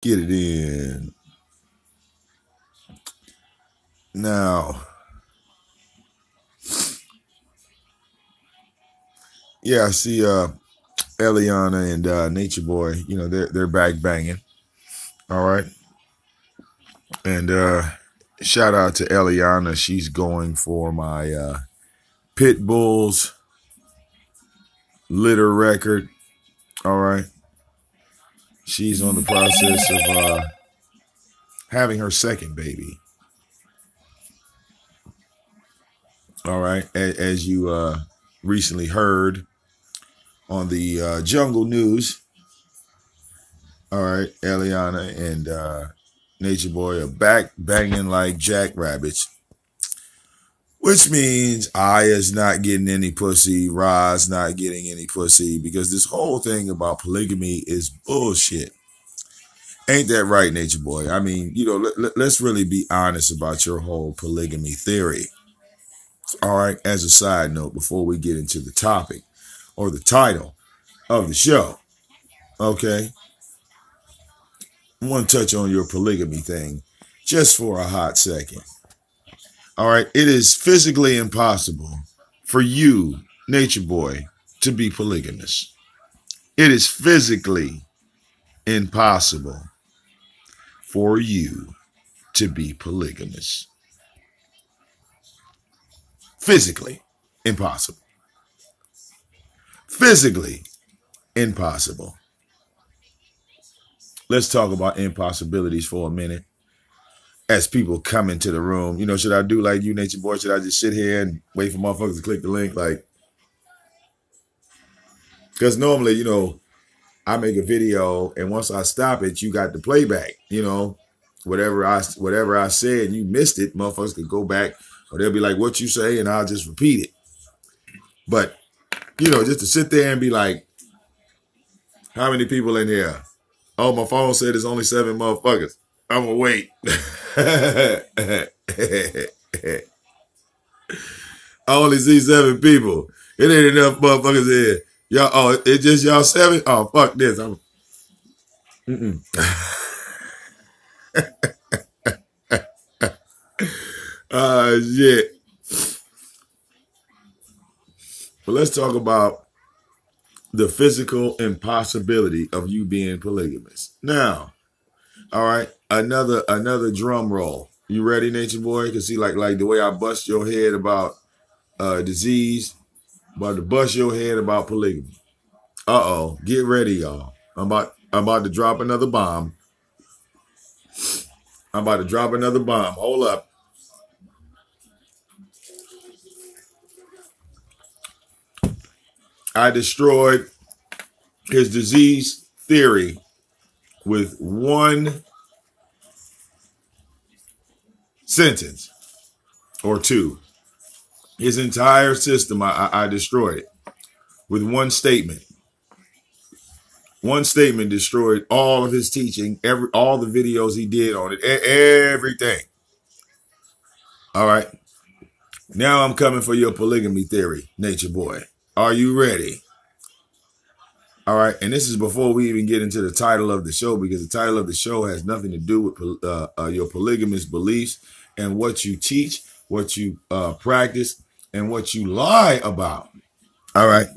Get it in. Now, yeah, I see Eliana and Nature Boy, they're back banging. All right. And shout out to Eliana. She's going for my Pit Bulls litter record. All right. She's on the process of having her second baby. All right. As you recently heard on the Jungle News. All right. Eliana and Nature Boy are back banging like jackrabbits. Which means Aya's not getting any pussy, Ra's not getting any pussy, because this whole thing about polygamy is bullshit. Ain't that right, Nature Boy? I mean, let's really be honest about your whole polygamy theory. All right, as a side note, before we get into the topic or the title of the show, okay? I want to touch on your polygamy thing just for a hot second. All right, it is physically impossible for you, Nature Boy, to be polygamous. It is physically impossible for you to be polygamous. Physically impossible. Physically impossible. Let's talk about impossibilities for a minute as people come into the room. Should I do like you, Nature Boy? Should I just sit here and wait for motherfuckers to click the link? Because normally, I make a video, and once I stop it, you got the playback. Whatever I said, and you missed it, motherfuckers could go back, or they'll be like, "What you say?" and I'll just repeat it. But just to sit there and be like, "How many people in here?" Oh, my phone said it's only 7 motherfuckers. I'm gonna wait. I only see 7 people. It ain't enough motherfuckers here. Y'all, it's just y'all 7. Oh, fuck this. Mm-mm. Shit. But let's talk about the physical impossibility of you being polygamous. Now, all right, another drum roll. You ready, Nature Boy? Cause see, like the way I bust your head about disease, about to bust your head about polygamy. Get ready, y'all. I'm about to drop another bomb. I'm about to drop another bomb. Hold up. I destroyed his disease theory with one sentence or two. His entire system, I destroyed it with one statement. One statement destroyed all of his teaching, all the videos he did on it, everything. All right. Now I'm coming for your polygamy theory, Nature Boy. Are you ready? All right. And this is before we even get into the title of the show, because the title of the show has nothing to do with your polygamous beliefs and what you teach, what you practice, and what you lie about. All right.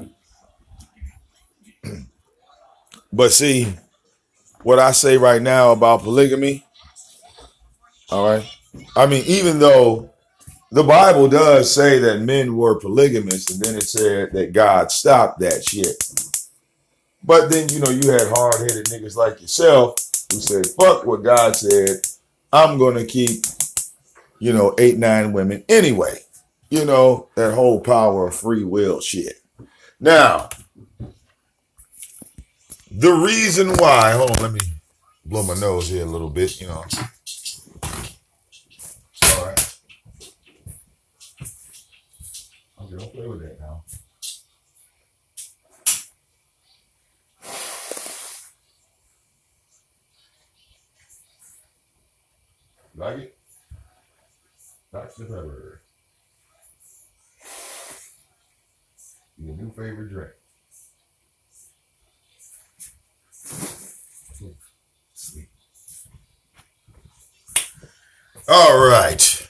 But see, what I say right now about polygamy, all right. I mean, even though the Bible does say that men were polygamous, and then it said that God stopped that shit. But then, you had hard-headed niggas like yourself who said, fuck what God said. I'm going to keep, 8, 9 women anyway. That whole power of free will shit. Now, the reason why, hold on, let me blow my nose here a little bit, All right. Okay, don't play with that now. Like it? That's the pepper. Your new favorite drink. Sweet. All right.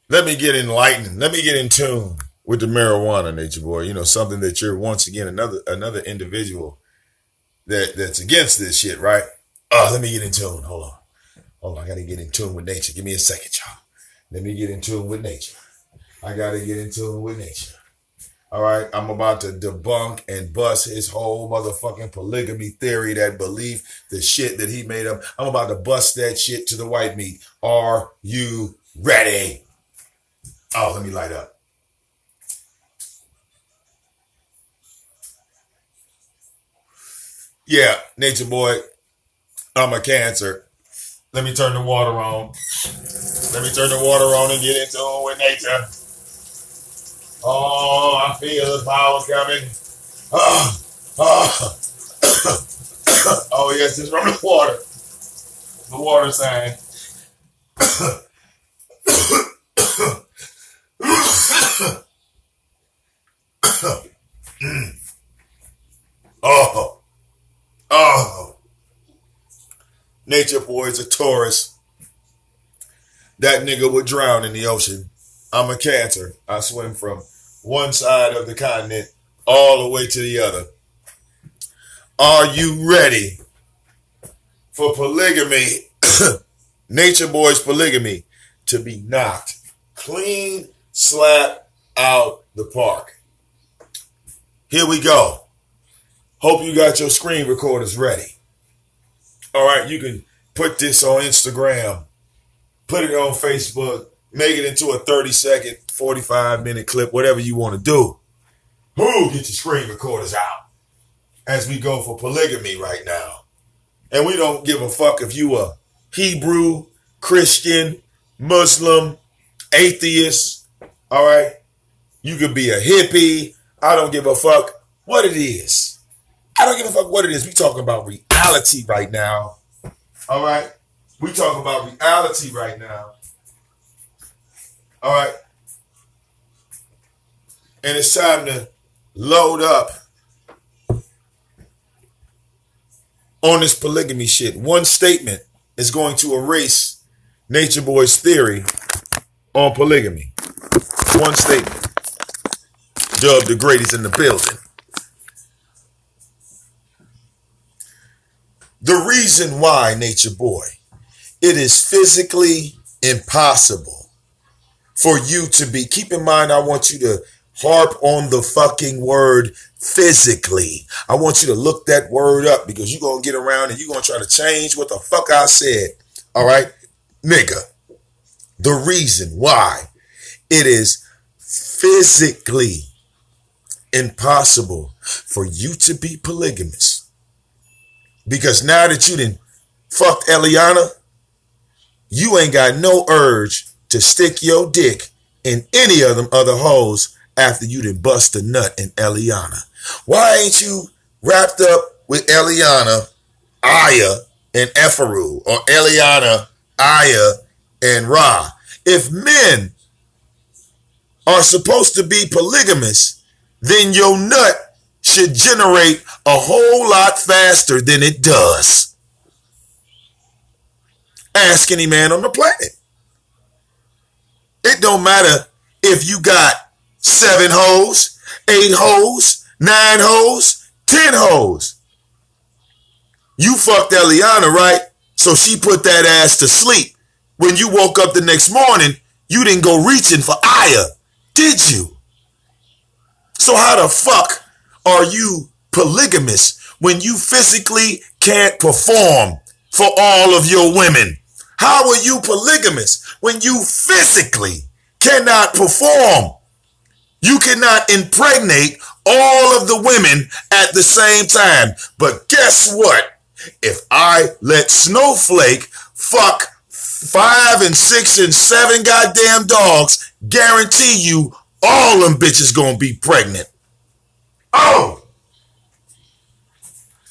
Let me get enlightened. Let me get in tune with the marijuana, Nature Boy. You know, something that you're once again another individual that's against this shit, right? Let me get in tune. Hold on. I gotta get in tune with nature. Give me a second, y'all. Let me get in tune with nature. I gotta get in tune with nature. All right, I'm about to debunk and bust his whole motherfucking polygamy theory, that belief, the shit that he made up. I'm about to bust that shit to the white meat. Are you ready? Oh, let me light up. Yeah, Nature Boy, I'm a Cancer. Let me turn the water on. Let me turn the water on and get into it with nature. Oh, I feel the power coming. Oh, yes, it's from the water. The water sign. Oh. Nature Boy is a Taurus. That nigga would drown in the ocean. I'm a Cancer. I swim from one side of the continent all the way to the other. Are you ready for polygamy? Nature Boy's polygamy to be knocked clean slap out the park. Here we go. Hope you got your screen recorders ready. All right, you can put this on Instagram, put it on Facebook, make it into a 30-second, 45-minute clip, whatever you want to do. Get your screen recorders out as we go for polygamy right now. And we don't give a fuck if you a Hebrew, Christian, Muslim, atheist, all right? You could be a hippie. I don't give a fuck what it is. I don't give a fuck what it is. We talking about reality right now, all right? We talking about reality right now. All right. And it's time to load up on this polygamy shit. One statement is going to erase Nature Boy's theory on polygamy. One statement. Dub the Grady's in the building. The reason why, Nature Boy, it is physically impossible for you to be, keep in mind, I want you to harp on the fucking word physically. I want you to look that word up because you're going to get around and you're going to try to change what the fuck I said. All right? Nigga, the reason why it is physically impossible for you to be polygamous, because now that you done fucked Eliana, you ain't got no urge to stick your dick in any of them other hoes after you done bust a nut in Eliana. Why ain't you wrapped up with Eliana, Aya, and Ephraim, or Eliana, Aya, and Ra? If men are supposed to be polygamous, then your nut should generate a whole lot faster than it does. Ask any man on the planet. It don't matter if you got 7 hoes, 8 hoes, 9 hoes, 10 hoes. You fucked Eliana, right? So she put that ass to sleep. When you woke up the next morning, you didn't go reaching for Aya, did you? So how the fuck are you polygamous when you physically can't perform for all of your women? How are you polygamous when you physically cannot perform? You cannot impregnate all of the women at the same time. But guess what? If I let Snowflake fuck 5 and 6 and 7 goddamn dogs, guarantee you all them bitches gonna be pregnant. Oh!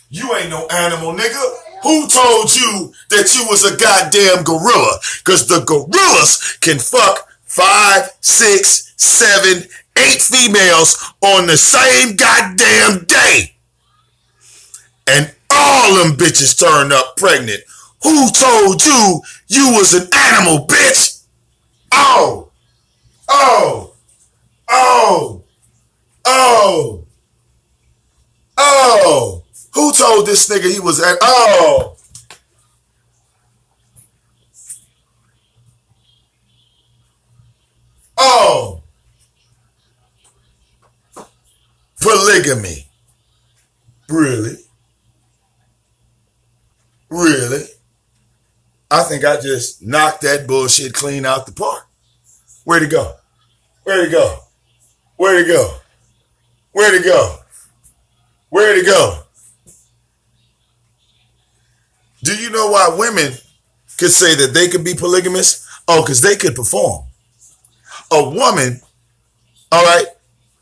You ain't no animal, nigga. Who told you that you was a goddamn gorilla? Because the gorillas can fuck 5, 6, 7, 8 females on the same goddamn day. And all them bitches turn up pregnant. Who told you you was an animal, bitch? Oh, oh, oh, oh, oh. Who told this nigga he was an, oh. Oh. Polygamy. Really? Really? I think I just knocked that bullshit clean out the park. Where'd it go? Where'd it go? Where'd it go? Where'd it go? Where'd it go? Do you know why women could say that they could be polygamous? Oh, because they could perform. A woman, all right,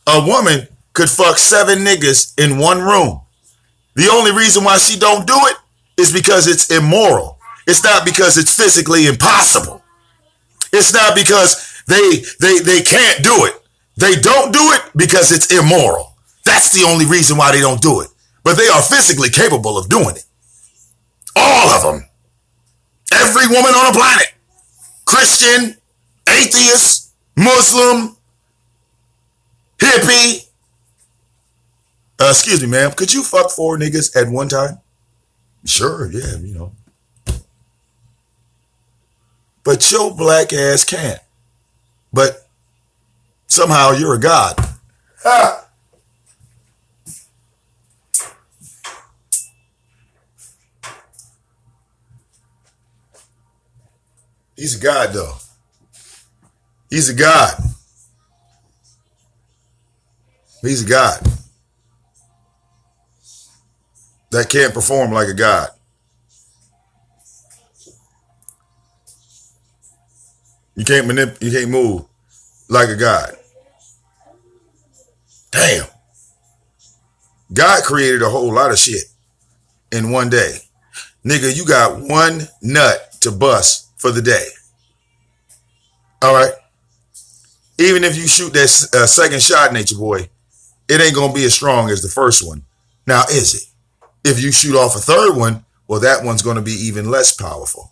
a woman could fuck 7 niggas in one room. The only reason why she don't do it is because it's immoral. It's not because it's physically impossible. It's not because they can't do it. They don't do it because it's immoral. That's the only reason why they don't do it. But they are physically capable of doing it. All of them. Every woman on the planet. Christian, atheist, Muslim, hippie. Excuse me, ma'am. Could you fuck 4 niggas at one time? Sure, yeah, you know. But your black ass can't. But somehow you're a god. Ha! He's a god, though. He's a god. He's a god that can't perform like a god. You can't move like a god. Damn. God created a whole lot of shit in one day. Nigga, you got one nut to bust for the day. All right? Even if you shoot that second shot, Nature Boy, it ain't going to be as strong as the first one. Now, is it? If you shoot off a third one, well, that one's going to be even less powerful.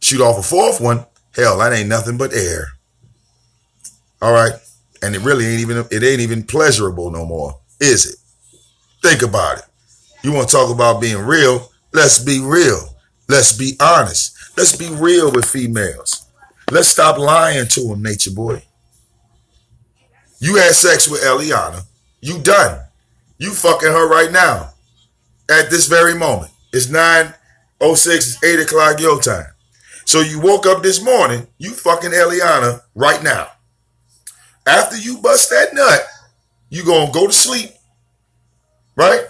Shoot off a 4th one, hell, that ain't nothing but air. All right? And it ain't even pleasurable no more, is it? Think about it. You want to talk about being real? Let's be real. Let's be honest. Let's be real with females. Let's stop lying to them, Nature Boy. You had sex with Eliana. You done. You fucking her right now. At this very moment. It's 9:06. It's 8 o'clock your time. So you woke up this morning. You fucking Eliana right now. After you bust that nut, you gonna go to sleep. Right?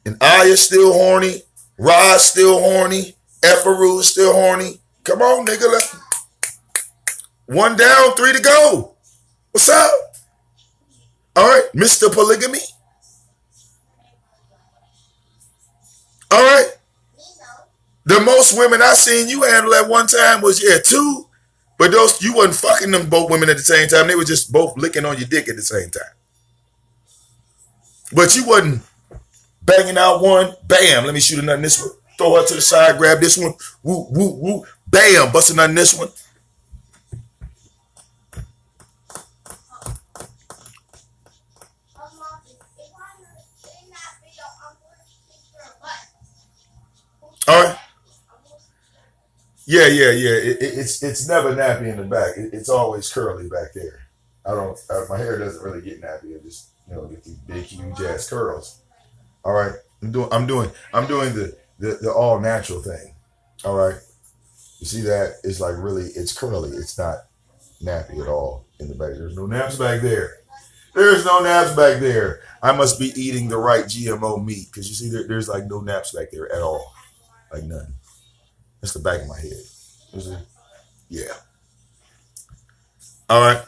And Aya's still horny. Rod's still horny. Effaru is still horny. Come on, nigga. Let's... 1 down, 3 to go. What's up? All right, Mr. Polygamy. All right. The most women I seen you handle at one time was, 2. But those, you wasn't fucking them both women at the same time. They were just both licking on your dick at the same time. But you wasn't banging out one, bam, let me shoot a nut in this one. Throw her to the side, grab this one, woo, woo, woo, bam, bust a nut in this one. All right. Yeah. It's never nappy in the back. It's always curly back there. My hair doesn't really get nappy. I just, get these big, huge ass curls. All right. I'm doing the all natural thing. All right. You see that? It's like really, it's curly. It's not nappy at all in the back. There's no naps back there. There's no naps back there. I must be eating the right GMO meat because you see there's like no naps back there at all. Like nothing. That's the back of my head. Yeah. All right.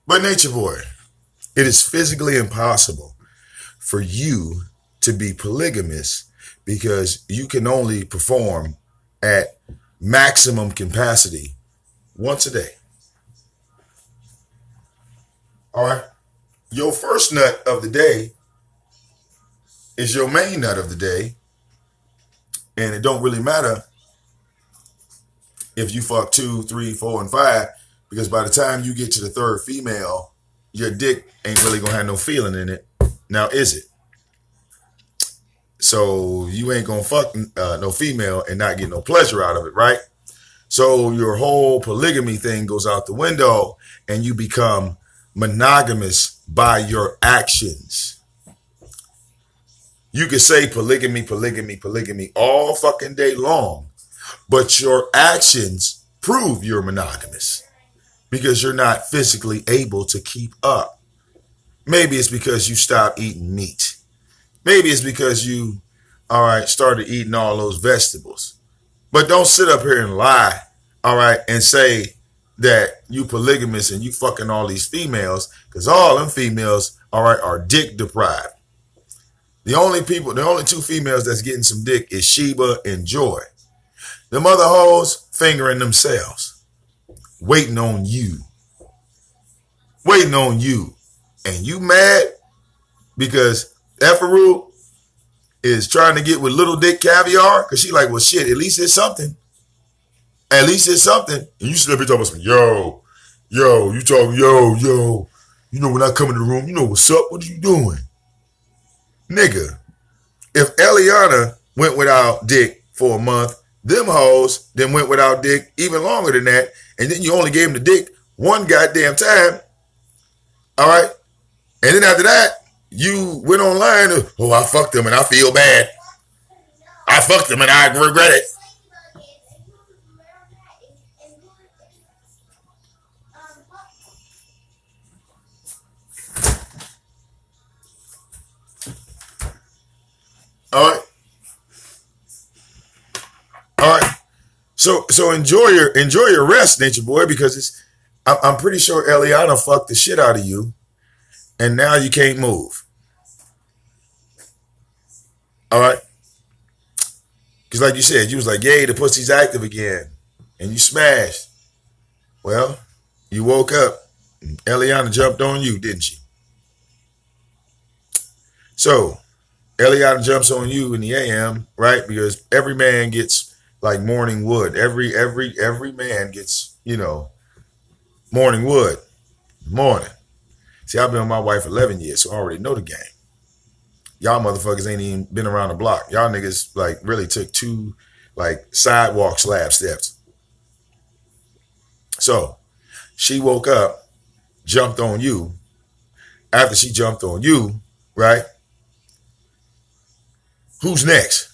But Nature Boy, it is physically impossible for you to be polygamous because you can only perform at maximum capacity once a day. All right? your first nut of the day is your main nut of the day. And it don't really matter if you fuck 2, 3, 4, and 5, because by the time you get to the third female, your dick ain't really gonna have no feeling in it. Now, is it? So you ain't gonna fuck no female and not get no pleasure out of it, right? So your whole polygamy thing goes out the window and you become monogamous by your actions. You can say polygamy, polygamy, polygamy all fucking day long, but your actions prove you're monogamous because you're not physically able to keep up. Maybe it's because you stopped eating meat. Maybe it's because you, all right, started eating all those vegetables. But don't sit up here and lie, all right, and say that you polygamous and you fucking all these females, because all them females, all right, are dick deprived. The only two females that's getting some dick is Sheba and Joy. Them other hoes fingering themselves, waiting on you. Waiting on you. And you mad because Efaru is trying to get with little dick caviar? Because she like, well, shit, at least it's something. At least it's something. And you should be talking about, you talking, yo. You know when I come in the room, you know what's up? What are you doing? Nigga, if Eliana went without dick for a month, them hoes then went without dick even longer than that, and then you only gave them the dick one goddamn time, all right? And then after that, you went online, I fucked them and I feel bad. I fucked them and I regret it. All right. So enjoy your rest, Nature Boy, because I'm pretty sure Eliana fucked the shit out of you, and now you can't move. All right. Because like you said, you was like, yay, the pussy's active again, and you smashed. Well, you woke up, and Eliana jumped on you, didn't she? So Eliana jumps on you in the AM, right? Because every man gets like morning wood. Every man gets, morning wood. Morning. See, I've been with my wife 11 years, so I already know the game. Y'all motherfuckers ain't even been around the block. Y'all niggas like really took 2 like sidewalk slab steps. So she woke up, jumped on you. After she jumped on you, right? Who's next?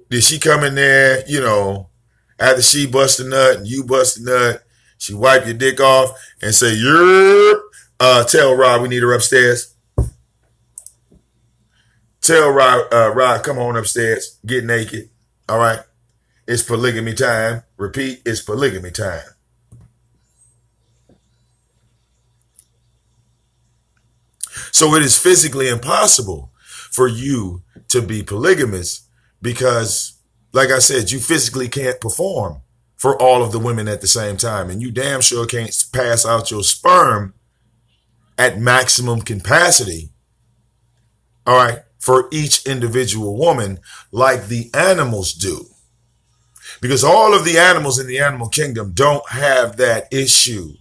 Did she come in there, after she bust a nut and you bust a nut, she wipe your dick off and say, tell Rod we need her upstairs. Tell Rod, come on upstairs, get naked. All right. It's polygamy time. Repeat, it's polygamy time. So it is physically impossible for you to be polygamous because, like I said, you physically can't perform for all of the women at the same time. And you damn sure can't pass out your sperm at maximum capacity, all right, for each individual woman like the animals do. Because all of the animals in the animal kingdom don't have that issue.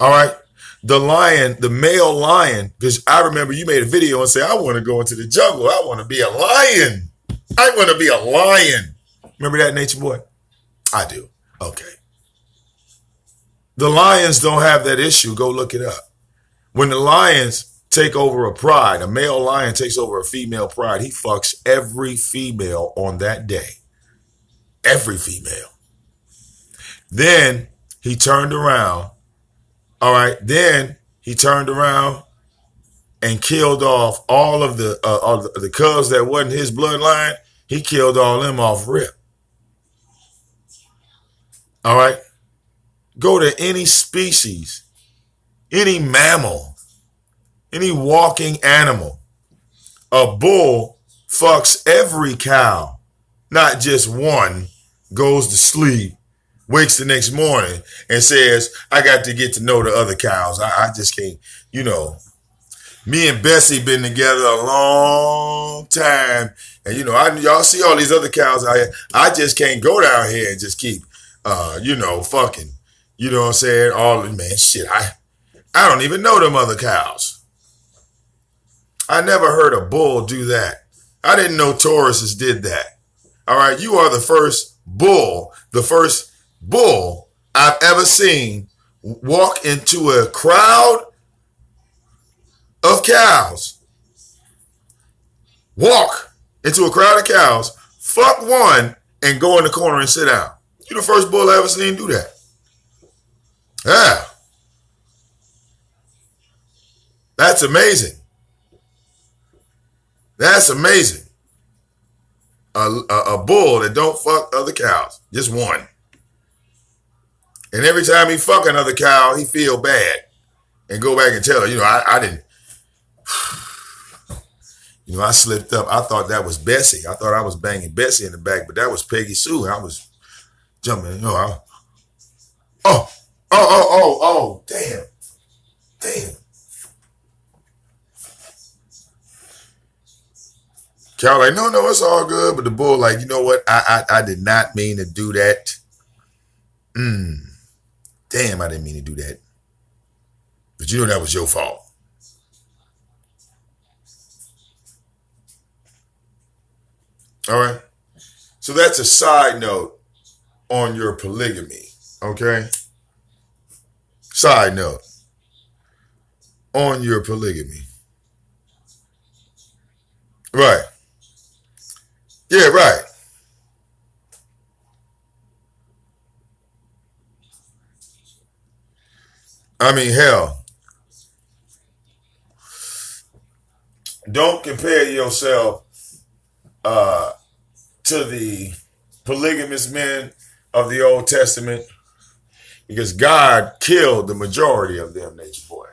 All right. The lion, the male lion, because I remember you made a video and said, I want to go into the jungle. I want to be a lion. I want to be a lion. Remember that, Nature Boy? I do. Okay. The lions don't have that issue. Go look it up. When the lions take over a pride, a male lion takes over a female pride, he fucks every female on that day. Every female. Then he turned around. All right. Then he turned around and killed off all of the cubs that wasn't his bloodline. He killed all them off rip. All right. Go to any species, any mammal, any walking animal. A bull fucks every cow, not just one, goes to sleep, wakes the next morning and says, I got to get to know the other cows. I just can't, you know. Me and Bessie been together a long time. And, you know, y'all see all these other cows out here. I just can't go down here and just keep, you know, fucking, you know what I'm saying? Man, shit, I don't even know them other cows. I never heard a bull do that. I didn't know Tauruses did that. All right, you are the first bull I've ever seen walk into a crowd of cows. Walk into a crowd of cows, fuck one, and go in the corner and sit down. You're the first bull I ever seen do that. Yeah. That's amazing. That's amazing. A bull that don't fuck other cows. Just one. And every time he fuck another cow, he feel bad. And go back and tell her, you know, I didn't. You know, I slipped up. I thought that was Bessie. I thought I was banging Bessie in the back, but that was Peggy Sue. I was jumping, you know. Damn. Cow like, no, it's all good. But the bull like, you know what? I did not mean to do that. Damn, I didn't mean to do that. But you know that was your fault. All right. So that's a side note on your polygamy. Okay. Side note on your polygamy. Right. Yeah, right. I mean, hell. Don't compare yourself to the polygamous men of the Old Testament, because God killed the majority of them, Nature Boy.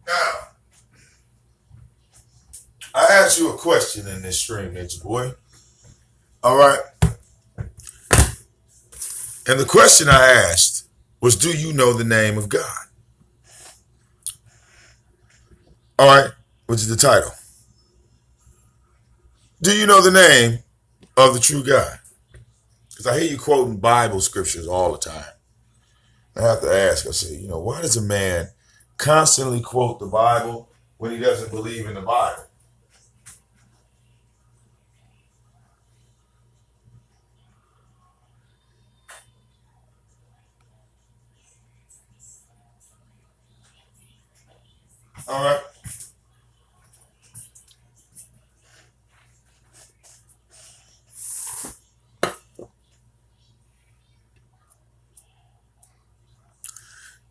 Now, I asked you a question in this stream, Nature Boy. All right. And the question I asked was, do you know the name of God? All right. Which is the title. Do you know the name of the true God? Because I hear you quoting Bible scriptures all the time. I have to ask, I say, you know, why does a man constantly quote the Bible when he doesn't believe in the Bible? All right.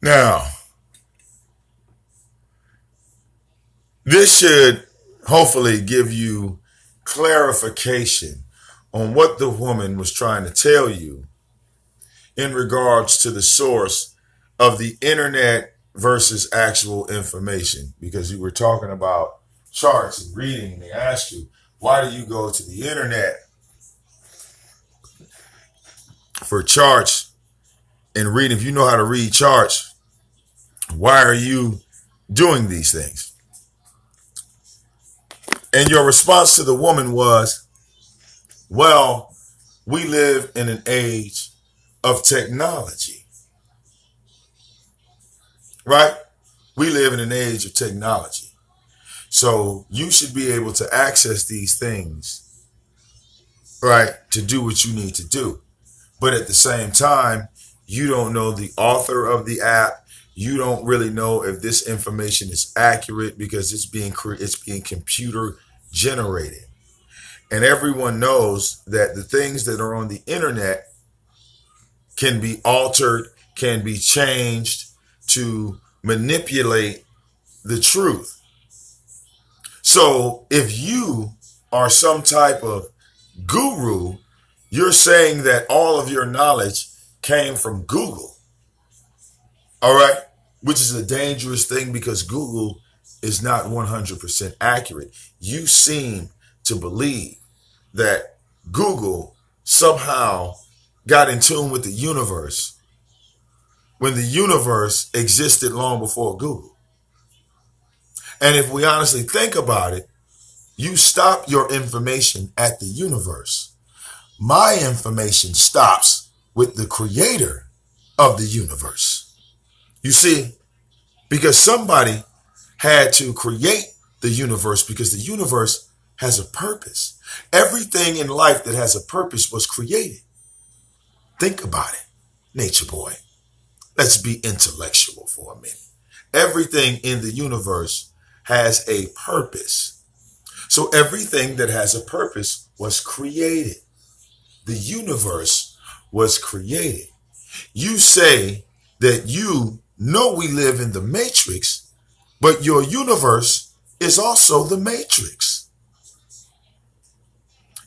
Now, this should hopefully give you clarification on what the woman was trying to tell you in regards to the source of the internet versus actual information. Because you were talking about charts and reading, and they asked you, why do you go to the internet for charts and reading? If you know how to read charts, why are you doing these things? And your response to the woman was, well, we live in an age of technology. Right? We live in an age of technology. So you should be able to access these things, right, to do what you need to do. But at the same time, you don't know the author of the app. You don't really know if this information is accurate because it's being computer generated. And everyone knows that the things that are on the internet can be altered, can be changed to manipulate the truth. So if you are some type of guru, you're saying that all of your knowledge came from Google. All right? Which is a dangerous thing because Google is not 100% accurate. You seem to believe that Google somehow got in tune with the universe when the universe existed long before Google. And if we honestly think about it, you stop your information at the universe. My information stops with the creator of the universe. You see, because somebody had to create the universe because the universe has a purpose. Everything in life that has a purpose was created. Think about it, nature boy. Let's be intellectual for a minute. Everything in the universe has a purpose. So everything that has a purpose was created. The universe was created. You say that you know we live in the matrix, but your universe is also the matrix.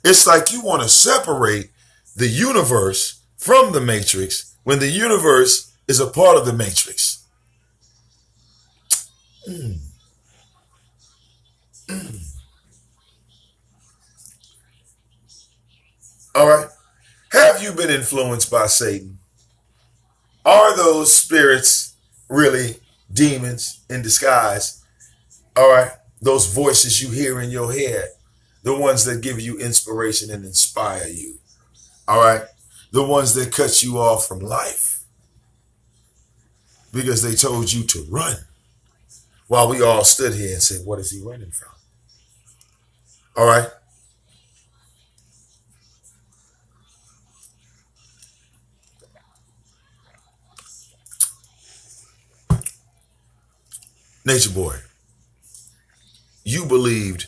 It's like you want to separate the universe from the matrix when the universe is a part of the matrix. All right. Have you been influenced by Satan? Are those spirits really demons in disguise? All right. Those voices you hear in your head, the ones that give you inspiration and inspire you. All right. The ones that cut you off from life because they told you to run while we all stood here and said, what is he running from? All right. Nature boy, you believed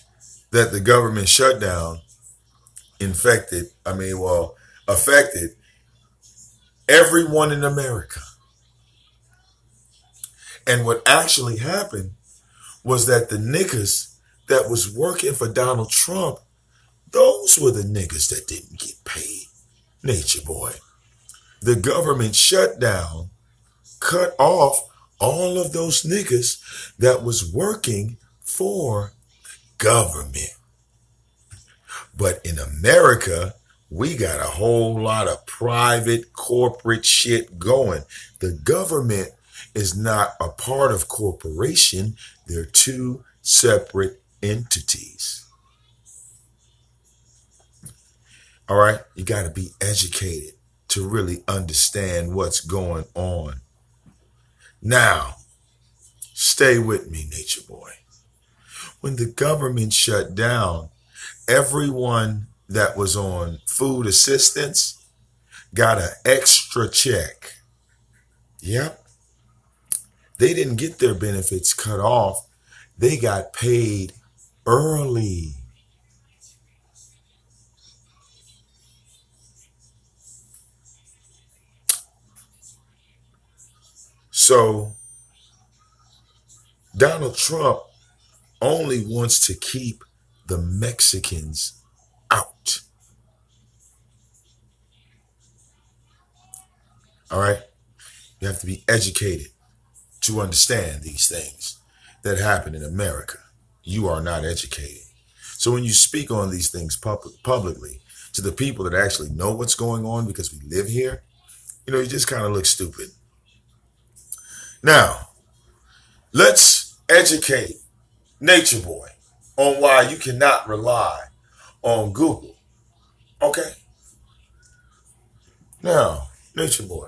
that the government shutdown affected everyone in America. And what actually happened was that the niggas that was working for Donald Trump, those were the niggas that didn't get paid. Nature boy, the government shutdown cut off all of those niggas that was working for government. But in America, we got a whole lot of private corporate shit going. The government is not a part of corporation. They're two separate entities. All right? You got to be educated to really understand what's going on. Now, stay with me, nature boy. When the government shut down, everyone that was on food assistance got an extra check. Yep. They didn't get their benefits cut off. They got paid early. So Donald Trump only wants to keep the Mexicans out. All right? You have to be educated to understand these things that happen in America. You are not educated. So when you speak on these things publicly to the people that actually know what's going on because we live here, you just kind of look stupid. Now, let's educate nature boy on why you cannot rely on Google. Okay? Now, nature boy.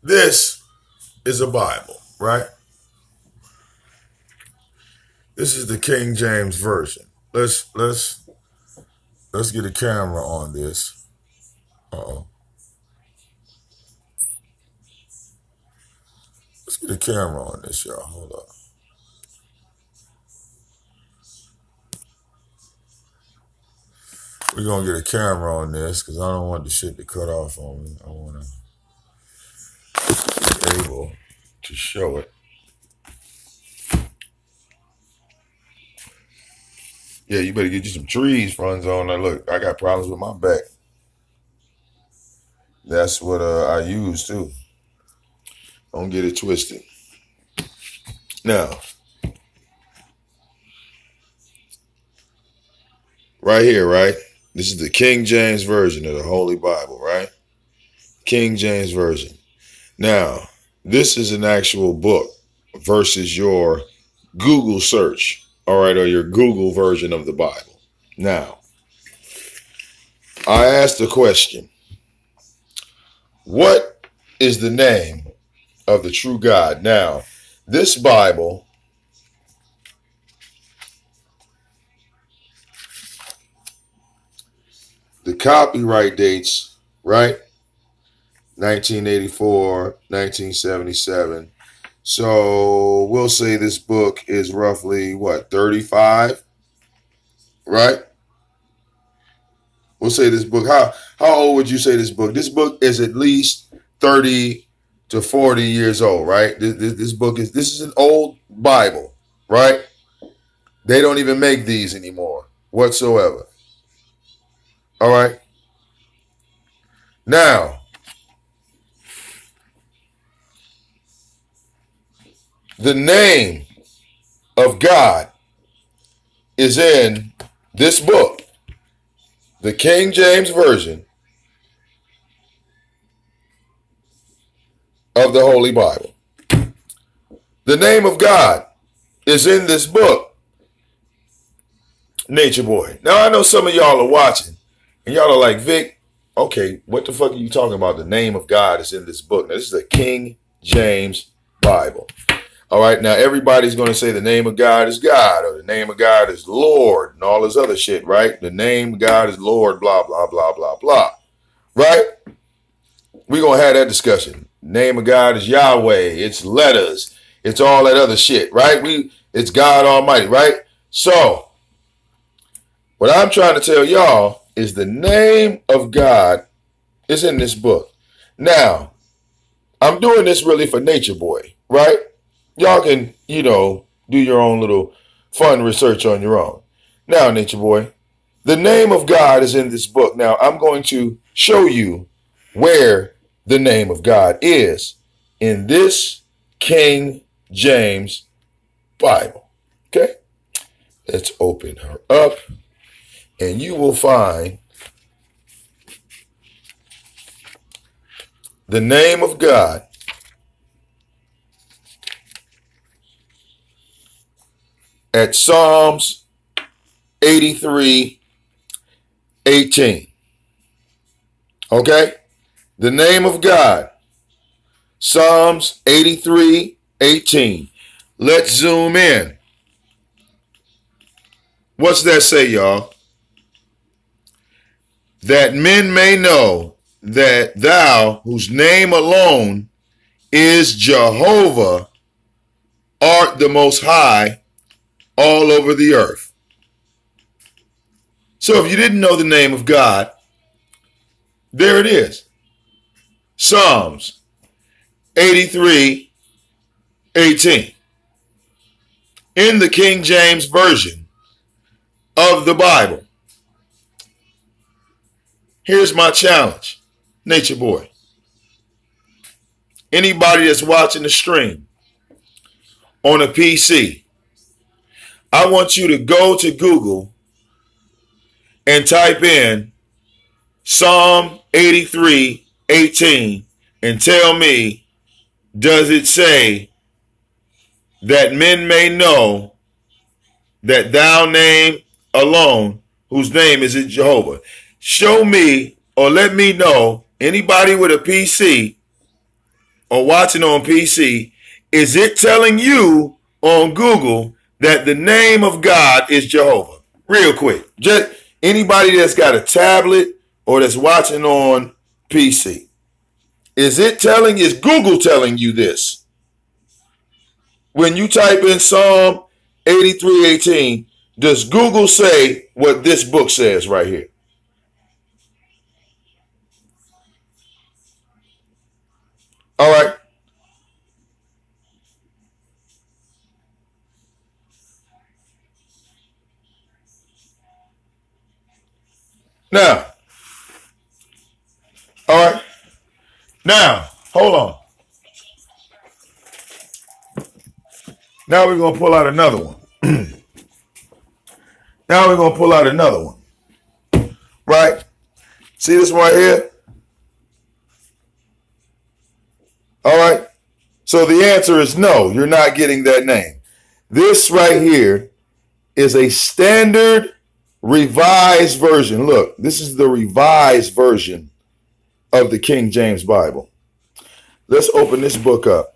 This is a Bible, right? This is the King James Version. Let's get a camera on this. Uh-oh. Let's get a camera on this, y'all. Hold up. We're going to get a camera on this because I don't want the shit to cut off on me. I want to be able to show it. Yeah, you better get you some trees, friends on. Now look, I got problems with my back. That's what I use too. Don't get it twisted. Now, right here, right? This is the King James Version of the Holy Bible, right? King James Version. Now, this is an actual book versus your Google search, all right, or your Google version of the Bible. Now, I asked the question, what is the name of the true God? Now, this Bible, the copyright dates, right? 1984, 1977. So we'll say this book is roughly what, 35, right? We'll say this book. How old would you say this book? This book is at least 30 to 40 years old, right? This book is an old Bible, right? They don't even make these anymore whatsoever. All right. Now, the name of God is in this book, the King James Version of the Holy Bible. The name of God is in this book, Nature Boy. Now, I know some of y'all are watching, and y'all are like, Vic, okay, what the fuck are you talking about? The name of God is in this book. Now, this is a King James Bible. All right, now everybody's going to say the name of God is God, or the name of God is Lord, and all this other shit, right? The name of God is Lord, blah, blah, blah, blah, blah, right? We're going to have that discussion. Name of God is Yahweh. It's letters. It's all that other shit, right? It's God Almighty, right? So, what I'm trying to tell y'all is the name of God is in this book. Now, I'm doing this really for Nature Boy, right? Y'all can, do your own little fun research on your own. Now, Nature Boy, the name of God is in this book. Now, I'm going to show you where the name of God is in this King James Bible. Okay? Let's open her up, and you will find the name of God at Psalms 83:18. Okay? The name of God, Psalms 83:18. Let's zoom in. What's that say, y'all? That men may know that thou, whose name alone is Jehovah, art the most high all over the earth. So if you didn't know the name of God, there it is. Psalms 83:18. In the King James Version of the Bible. Here's my challenge, Nature Boy. Anybody that's watching the stream on a PC, I want you to go to Google and type in Psalm 83:18 and tell me, does it say that men may know that thou name alone, whose name is in Jehovah? Show me or let me know, anybody with a PC or watching on PC, is it telling you on Google that the name of God is Jehovah? Real quick. Just anybody that's got a tablet or that's watching on PC. Is Google telling you this? When you type in Psalm 83:18, does Google say what this book says right here? All right. Now, all right. Now, hold on. Now we're going to pull out another one. Now we're going to pull out another one. Right? See this one right here? All right. So the answer is no, you're not getting that name. This right here is a standard revised version. Look, this is the revised version of the King James Bible. Let's open this book up.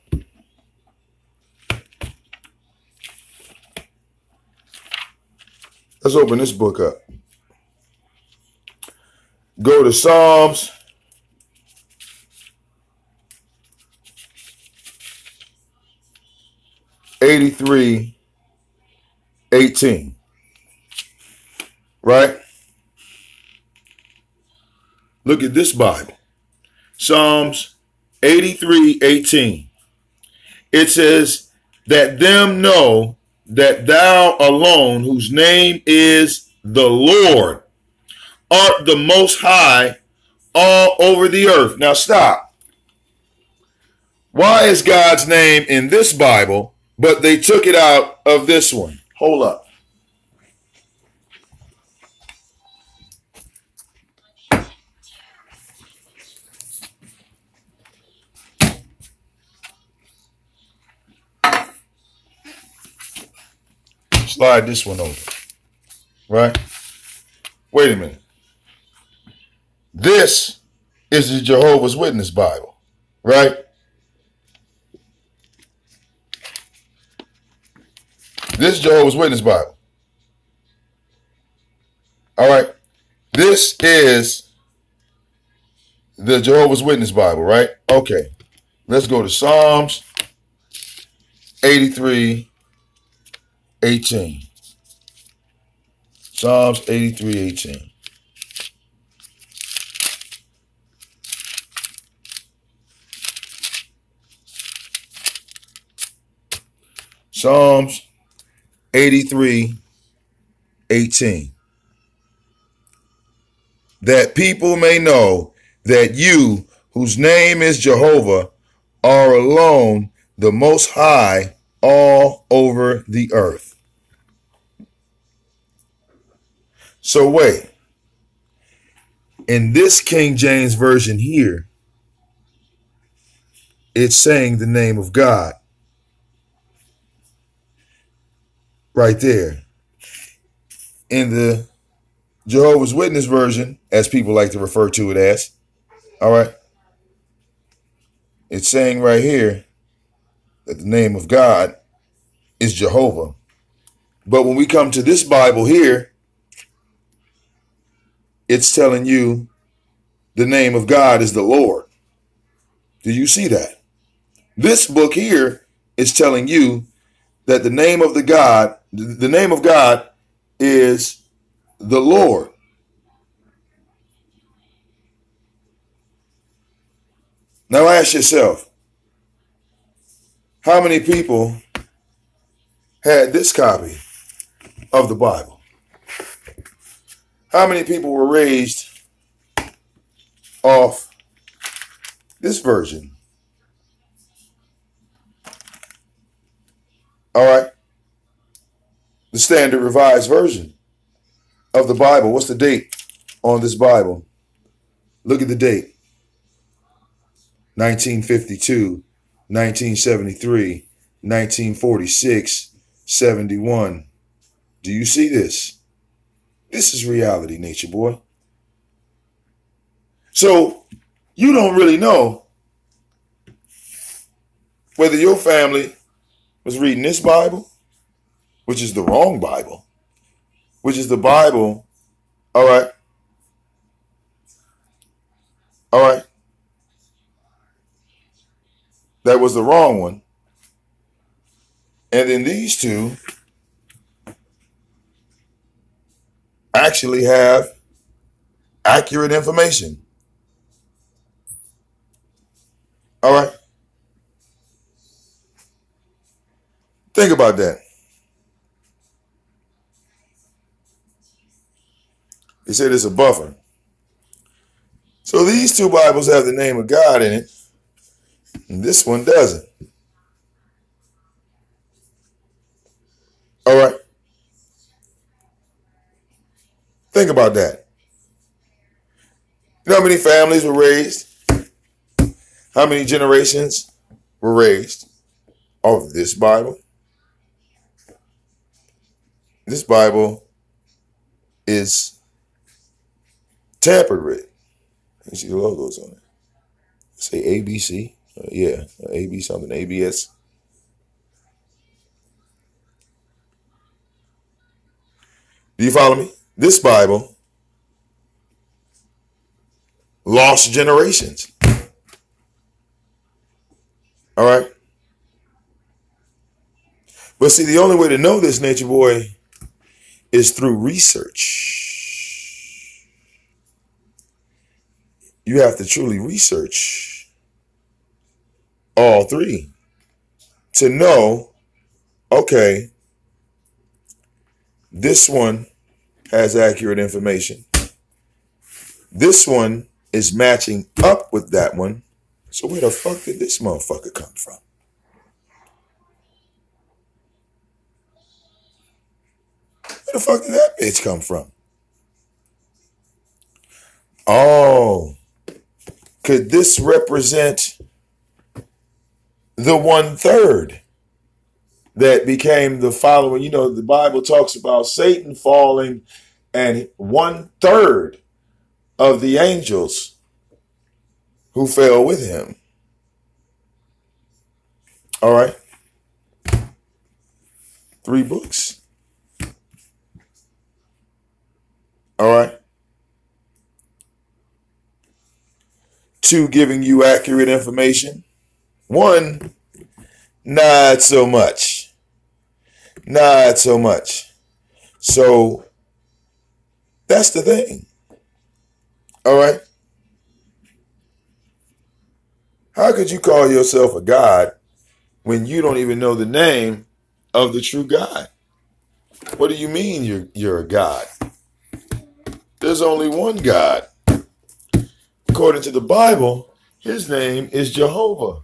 Let's open this book up. Go to Psalms 83:18. Right? Look at this Bible. Psalms 83:18. It says, that them know that thou alone, whose name is the Lord, art the most high all over the earth. Now stop. Why is God's name in this Bible, but they took it out of this one? Hold up. Slide this one over. Right? Wait a minute. This is the Jehovah's Witness Bible. Right? This is Jehovah's Witness Bible. All right. This is the Jehovah's Witness Bible, right? Okay. Let's go to Psalms 83:18. Psalms 83:18. Psalms 83:18. That people may know that you, whose name is Jehovah, are alone the most high all over the earth. So wait, in this King James version here, it's saying the name of God right there. In the Jehovah's Witness version, as people like to refer to it as, all right, it's saying right here that the name of God is Jehovah. But when we come to this Bible here, it's telling you the name of God is the Lord. Do you see that? This book here is telling you that the name of God is the Lord. Now ask yourself, how many people had this copy of the Bible? How many people were raised off this version? All right. The standard revised version of the Bible. What's the date on this Bible? Look at the date. 1952, 1973, 1946, 71. Do you see this? This is reality, nature boy. So you don't really know whether your family was reading this Bible, which is the wrong Bible, which is the Bible, all right, that was the wrong one. And then these two actually have accurate information. All right. Think about that. They said it's a buffer. these two Bibles have the name of God in it, and this one doesn't. All right. Think about that. You know how many families were raised? How many generations were raised off of this Bible? This Bible is tampered with. You see the logos on it. Say ABC. Yeah, AB something, ABS. Do you follow me? This Bible lost generations. All right. But see, the only way to know this, Nature Boy, is through research. You have to truly research all three to know, okay, this one has accurate information. This one is matching up with that one. So where the fuck did this motherfucker come from? Where the fuck did that bitch come from? Oh, could this represent the 1/3 that became the following? You know, the Bible talks about Satan falling and 1/3 of the angels who fell with him. All right. 3 books. All right. 2 giving you accurate information. 1, not so much. Not so much. So that's the thing. All right. How could you call yourself a God when you don't even know the name of the true God? What do you mean you're a God? There's only one God. According to the Bible, his name is Jehovah.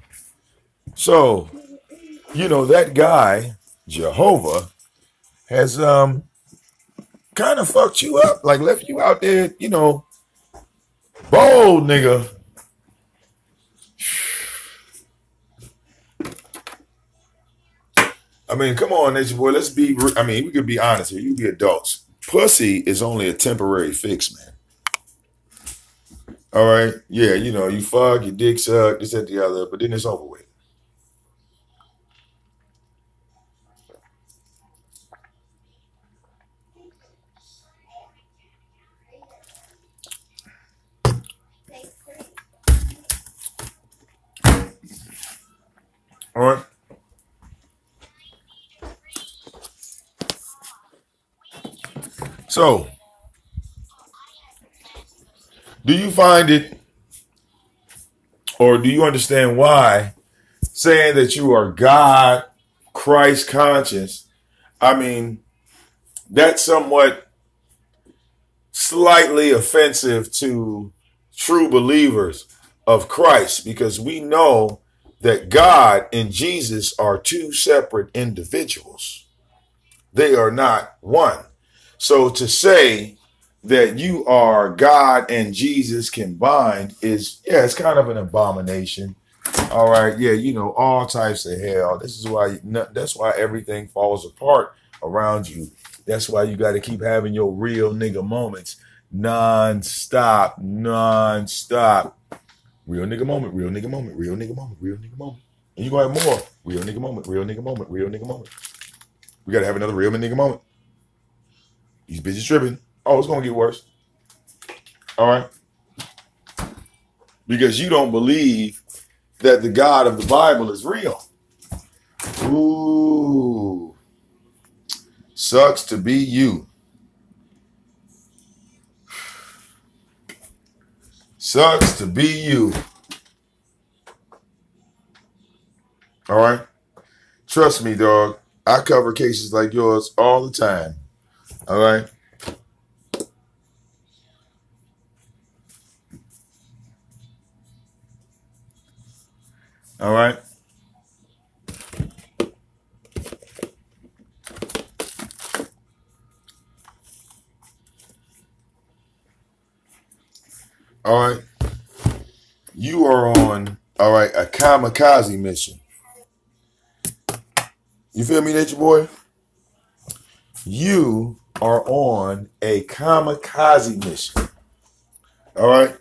So, you know, that guy, Jehovah, has kind of fucked you up, like left you out there, you know, bold nigga. I mean, come on, Nature Boy, let's be, I mean, we could be honest here. You be adults. Pussy is only a temporary fix, man. All right? Yeah, you know, you fuck, your dick suck, this, that, the other, but then it's over with. All right? So, do you find it, or do you understand why saying that you are God, Christ conscious, I mean, that's somewhat slightly offensive to true believers of Christ, because we know that God and Jesus are 2 separate individuals. They are not one. So to say that you are God and Jesus combined is, yeah, it's kind of an abomination. All right. Yeah. You know, all types of hell. This is why, that's why everything falls apart around you. That's why you got to keep having your real nigga moments. Non-stop. Real nigga moment, real nigga moment, real nigga moment, real nigga moment. And you're going to have more. Real nigga moment, real nigga moment, real nigga moment. We got to have another real nigga moment. These bitches tripping. Oh, it's going to get worse. All right. Because you don't believe that the God of the Bible is real. Ooh. Sucks to be you. Sucks to be you. All right. Trust me, dog. I cover cases like yours all the time. All right. All right. All right. You are on, all right, a kamikaze mission. You feel me, Nature Boy? You are on a kamikaze mission. All right.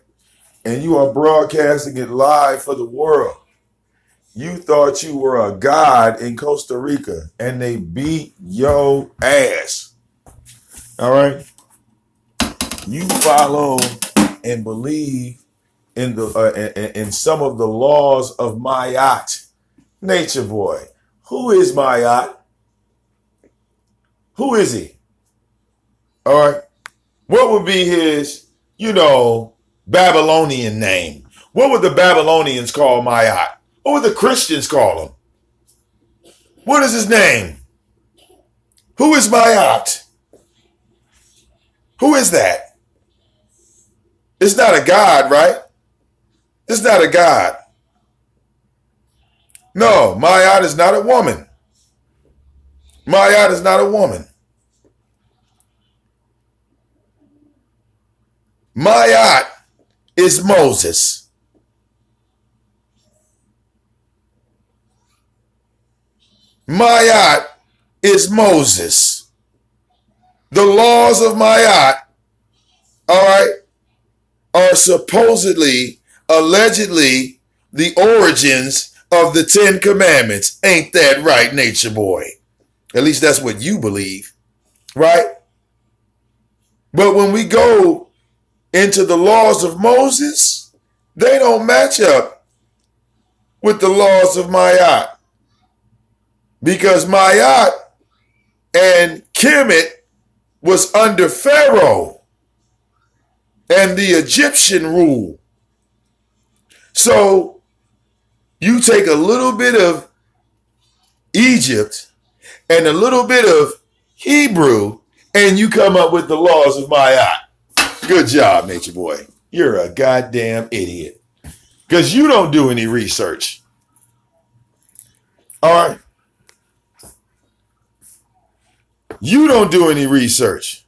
And you are broadcasting it live for the world. You thought you were a god in Costa Rica and they beat your ass. All right. You follow and believe in the in some of the laws of Mayat. Nature Boy. Who is Mayat? Who is he? All right. What would be his, Babylonian name? What would the Babylonians call Mayat? What would the Christians call him? What is his name? Who is Mayat? Who is that? It's not a god, right? It's not a god. No, Mayat is not a woman. Mayat is not a woman. Mayat is Moses. Mayat is Moses. The laws of Mayat, all right, are supposedly, allegedly, the origins of the 10 Commandments. Ain't that right, Nature Boy? At least that's what you believe, right? But when we go into the laws of Moses, they don't match up with the laws of Mayat. Because Mayat and Kemet was under Pharaoh and the Egyptian rule. So you take a little bit of Egypt and a little bit of Hebrew and you come up with the laws of Mayat. Good job, Nature Boy. You're a goddamn idiot. Because you don't do any research. All right? You don't do any research.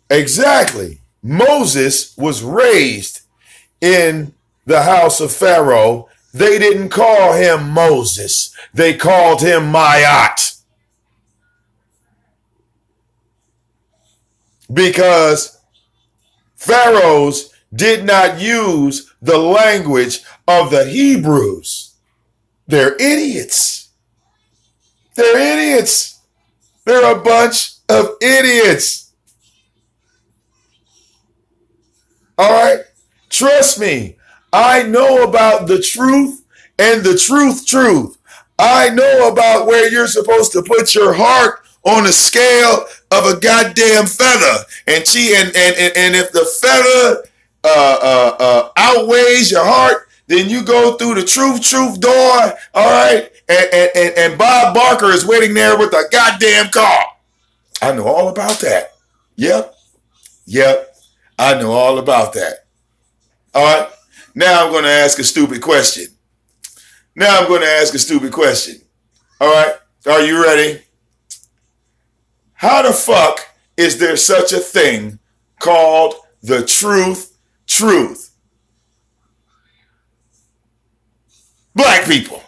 Exactly. Moses was raised in the house of Pharaoh. They didn't call him Moses. They called him Mayat. Because pharaohs did not use the language of the Hebrews. They're idiots. They're idiots. They're a bunch of idiots. All right? Trust me. I know about the truth and the truth. I know about where you're supposed to put your heart on a scale of a goddamn feather. And if the feather outweighs your heart, then you go through the truth door, all right? And Bob Barker is waiting there with a goddamn car. I know all about that. Yep. I know all about that. All right? Now I'm going to ask a stupid question. All right? Are you ready? How the fuck is there such a thing called the truth? Black people.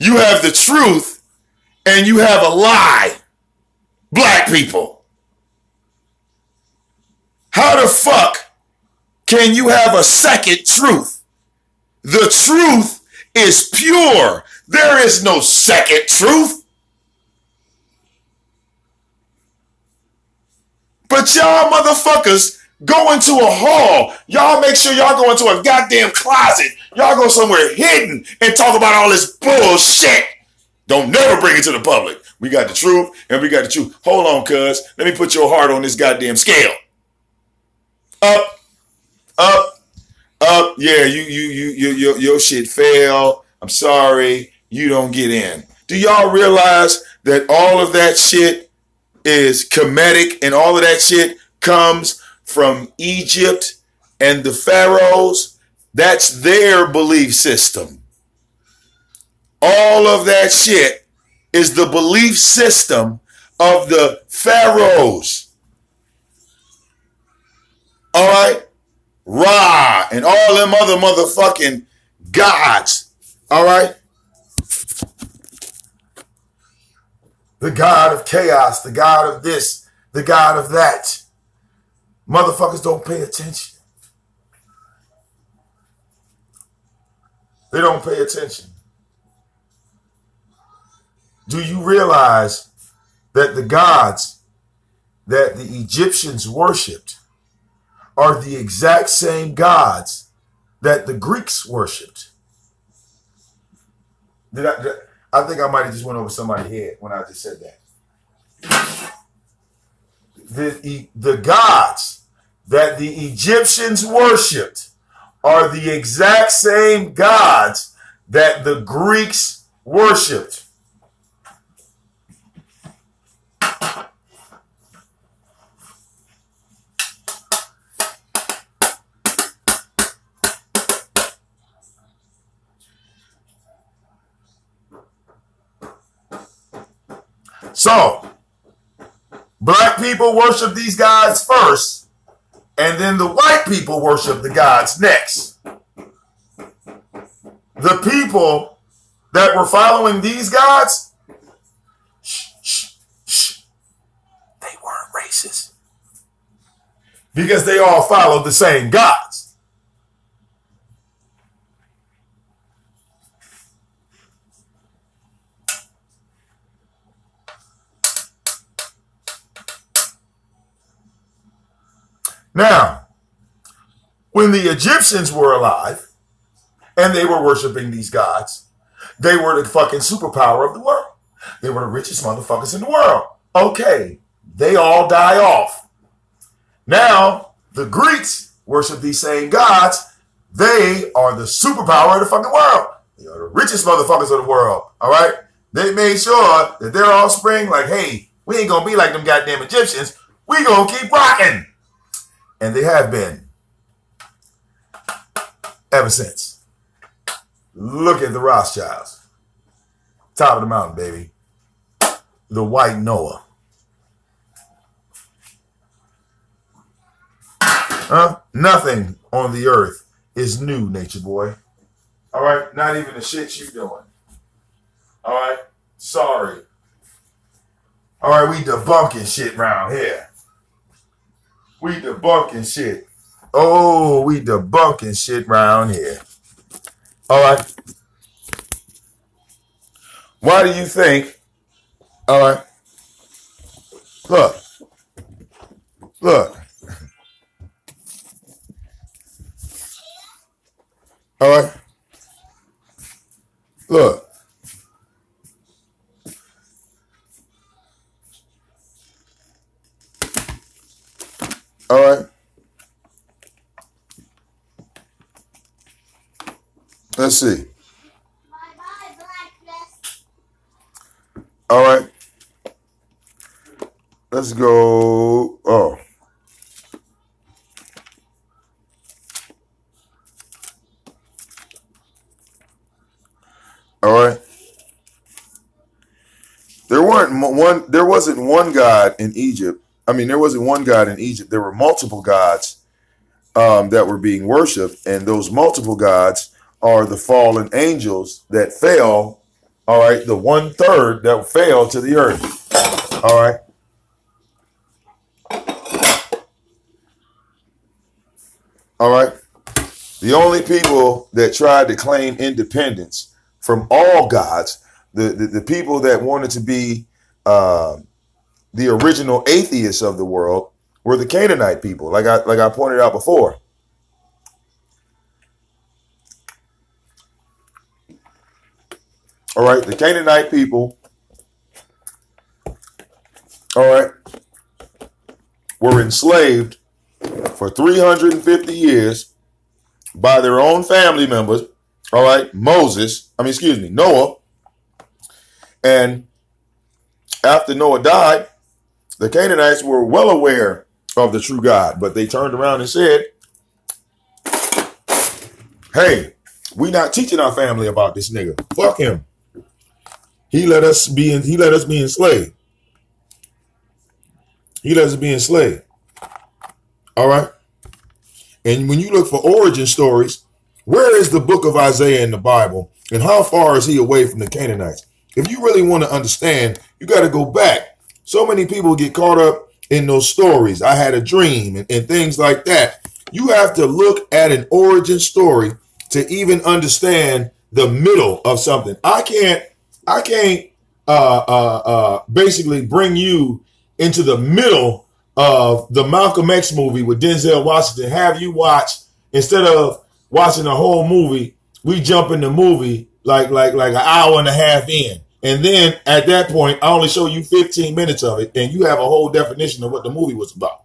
You have the truth and you have a lie. Black people. How the fuck can you have a second truth? The truth is pure. There is no second truth. But y'all motherfuckers go into a hall. Y'all make sure y'all go into a goddamn closet. Y'all go somewhere hidden and talk about all this bullshit. Don't never bring it to the public. We got the truth and we got the truth. Hold on, cuz. Let me put your heart on this goddamn scale. Up. Yeah, your shit fell. I'm sorry. You don't get in. Do y'all realize that all of that shit is Kemetic and all of that shit comes from Egypt and the pharaohs That's their belief system. All of that shit is the belief system of the pharaohs. All right? Ra and all them other motherfucking gods. All right? The god of chaos, the god of this, the god of that. Motherfuckers don't pay attention. They don't pay attention. Do you realize that the gods that the Egyptians worshipped are the exact same gods that the Greeks worshipped? I think I might have just went over somebody's head when I just said that. The gods that the Egyptians worshipped are the exact same gods that the Greeks worshipped. So, black people worship these gods first, and then the white people worship the gods next. The people that were following these gods, they weren't racist. Because they all followed the same gods. Now, when the Egyptians were alive and they were worshiping these gods, they were the fucking superpower of the world. They were the richest motherfuckers in the world. Okay, they all die off. Now, the Greeks worship these same gods. They are the superpower of the fucking world. They are the richest motherfuckers of the world. All right? They made sure that their offspring, like, hey, we ain't gonna be like them goddamn Egyptians. We gonna keep rocking. And they have been ever since. Look at the Rothschilds. Top of the mountain, baby. The white Noah. Nothing on the earth is new, nature boy. All right? Not even the shit you doing. All right? Sorry. All right, we debunking shit around here. We debunking shit. Oh, we debunking shit around here. All right. Why do you think? All right. Look. All right. Look. All right. Let's see. All right. Let's go. Oh. All right. There wasn't one God in Egypt. I mean, there wasn't one God in Egypt. There were multiple gods that were being worshipped, and those multiple gods are the fallen angels that fell. All right, the 1/3 that fell to the earth. All right. All right. The only people that tried to claim independence from all gods, the people that wanted to be the original atheists of the world, were the Canaanite people, like I pointed out before. All right, the Canaanite people, all right, were enslaved for 350 years by their own family members. All right, Noah. And after Noah died, the Canaanites were well aware of the true God, but they turned around and said, Hey, we not teaching our family about this nigga. Fuck him. He let us be enslaved. He let us be enslaved. All right. And when you look for origin stories, where is the book of Isaiah in the Bible? And how far is he away from the Canaanites? If you really want to understand, you got to go back. So many people get caught up in those stories. I had a dream and things like that. You have to look at an origin story to even understand the middle of something. I can't basically bring you into the middle of the Malcolm X movie with Denzel Washington, have you watch, instead of watching the whole movie, we jump in the movie like an hour and a half in. And then at that point, I only show you 15 minutes of it, and you have a whole definition of what the movie was about.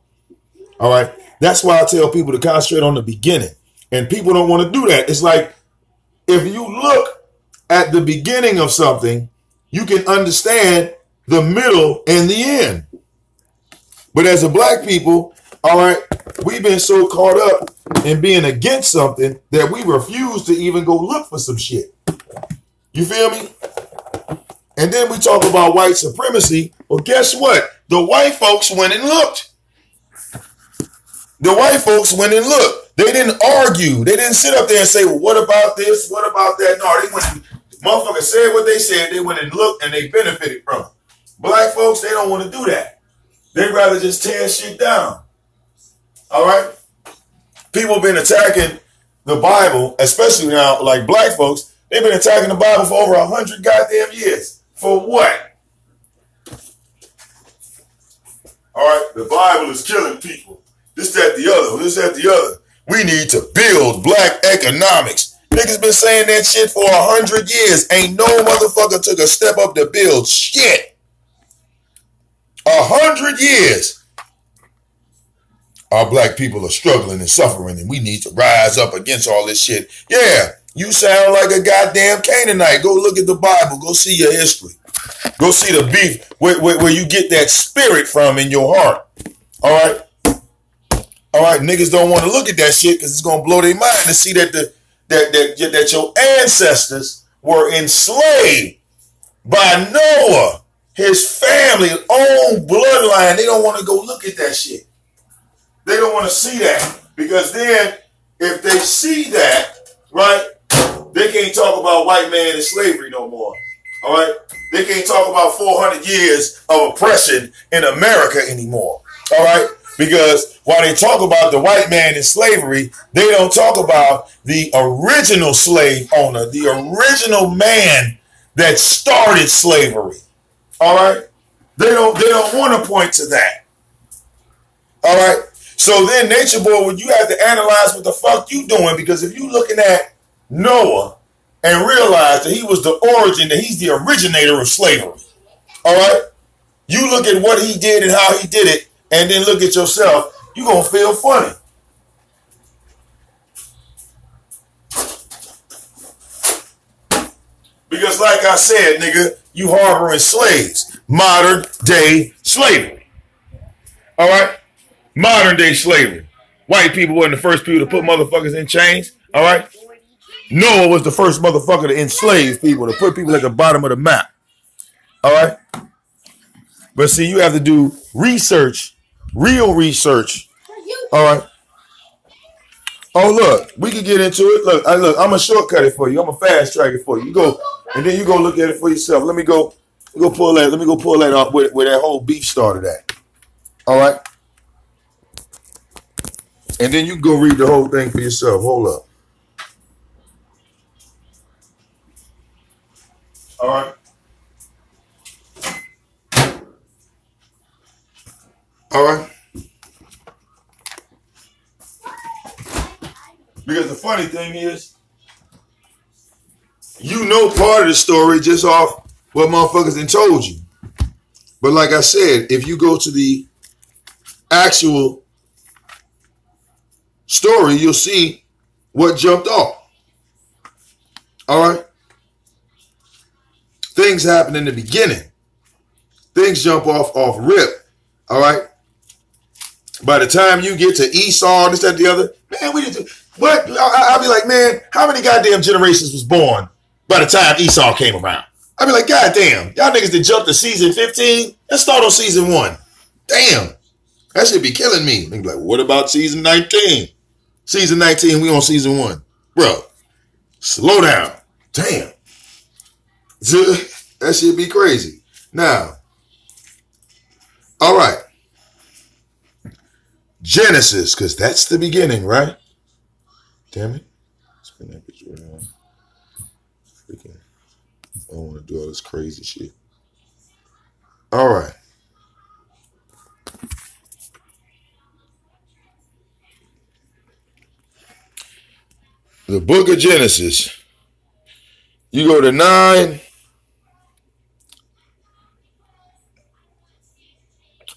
All right. That's why I tell people to concentrate on the beginning. And people don't want to do that. It's like, if you look at the beginning of something, you can understand the middle and the end. But as a black people, all right, we've been so caught up in being against something that we refuse to even go look for some shit. You feel me? And then we talk about white supremacy. Well, guess what? The white folks went and looked. The white folks went and looked. They didn't argue. They didn't sit up there and say, well, what about this? What about that? No, they went and, motherfuckers said what they said. They went and looked and they benefited from it. Black folks, they don't want to do that. They'd rather just tear shit down. All right? People have been attacking the Bible, especially now, like black folks. They've been attacking the Bible for over 100 goddamn years. For what? All right? The Bible is killing people. This, that, the other. This, that, the other. We need to build black economics. Niggas been saying that shit for 100 years. Ain't no motherfucker took a step up to build shit. 100 years. Our black people are struggling and suffering, and we need to rise up against all this shit. Yeah, you sound like a goddamn Canaanite. Go look at the Bible. Go see your history. Go see the beef where you get that spirit from in your heart. All right? All right, niggas don't want to look at that shit because it's going to blow their mind to see that your ancestors were enslaved by Noah, his family, own bloodline. They don't want to go look at that shit. They don't want to see that, because then if they see that, right, they can't talk about white man and slavery no more. All right? They can't talk about 400 years of oppression in America anymore. All right? Because while they talk about the white man in slavery, they don't talk about the original slave owner, the original man that started slavery. All right? They don't want to point to that. All right? So then, Nature Boy, you have to analyze what the fuck you doing, because if you looking at Noah and realize that he was the origin, that he's the originator of slavery, all right? You look at what he did and how he did it, and then look at yourself, you're going to feel funny. Because like I said, nigga, you harboring slaves. Modern day slavery. All right? Modern day slavery. White people weren't the first people to put motherfuckers in chains. All right? Noah was the first motherfucker to enslave people, to put people at the bottom of the map. All right? But see, you have to do research, real research. All right? Oh, look, we can get into it. Look, I'm going to shortcut it for you. I'm going to fast track it for you. You go, and then you go look at it for yourself. Let me go pull that up where that whole beef started at. All right? And then you can go read the whole thing for yourself. Hold up. All right? All right? Because the funny thing is, you know part of the story just off what motherfuckers done told you. But like I said, if you go to the actual story, you'll see what jumped off. All right? Things happen in the beginning. Things jump off rip. All right? By the time you get to Esau, this, that, the other, man, But I'll be like, man, how many goddamn generations was born by the time Esau came around? I'll be like, goddamn, y'all niggas that jumped to season 15? Let's start on season 1. Damn. That should be killing me. They be like, what about season 19? Season 19, we on season 1. Bro, slow down. Damn. That should be crazy. Now, all right. Genesis, because that's the beginning, right? Damn it. Spin that picture around. Freaking, I don't want to do all this crazy shit. All right. The book of Genesis. You go to 9.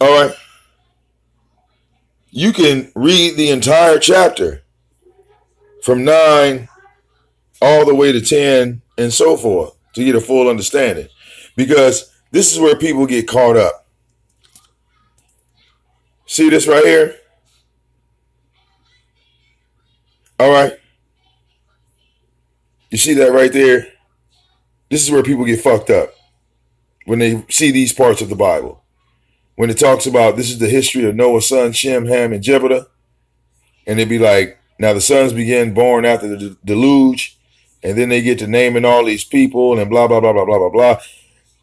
All right. You can read the entire chapter from 9 all the way to 10 and so forth to get a full understanding. Because this is where people get caught up. See this right here? All right. You see that right there? This is where people get fucked up when they see these parts of the Bible. When it talks about this is the history of Noah's son, Shem, Ham, and Japheth. And it'd be like, now the sons began born after the deluge. And then they get to naming all these people and blah, blah, blah, blah, blah, blah, blah.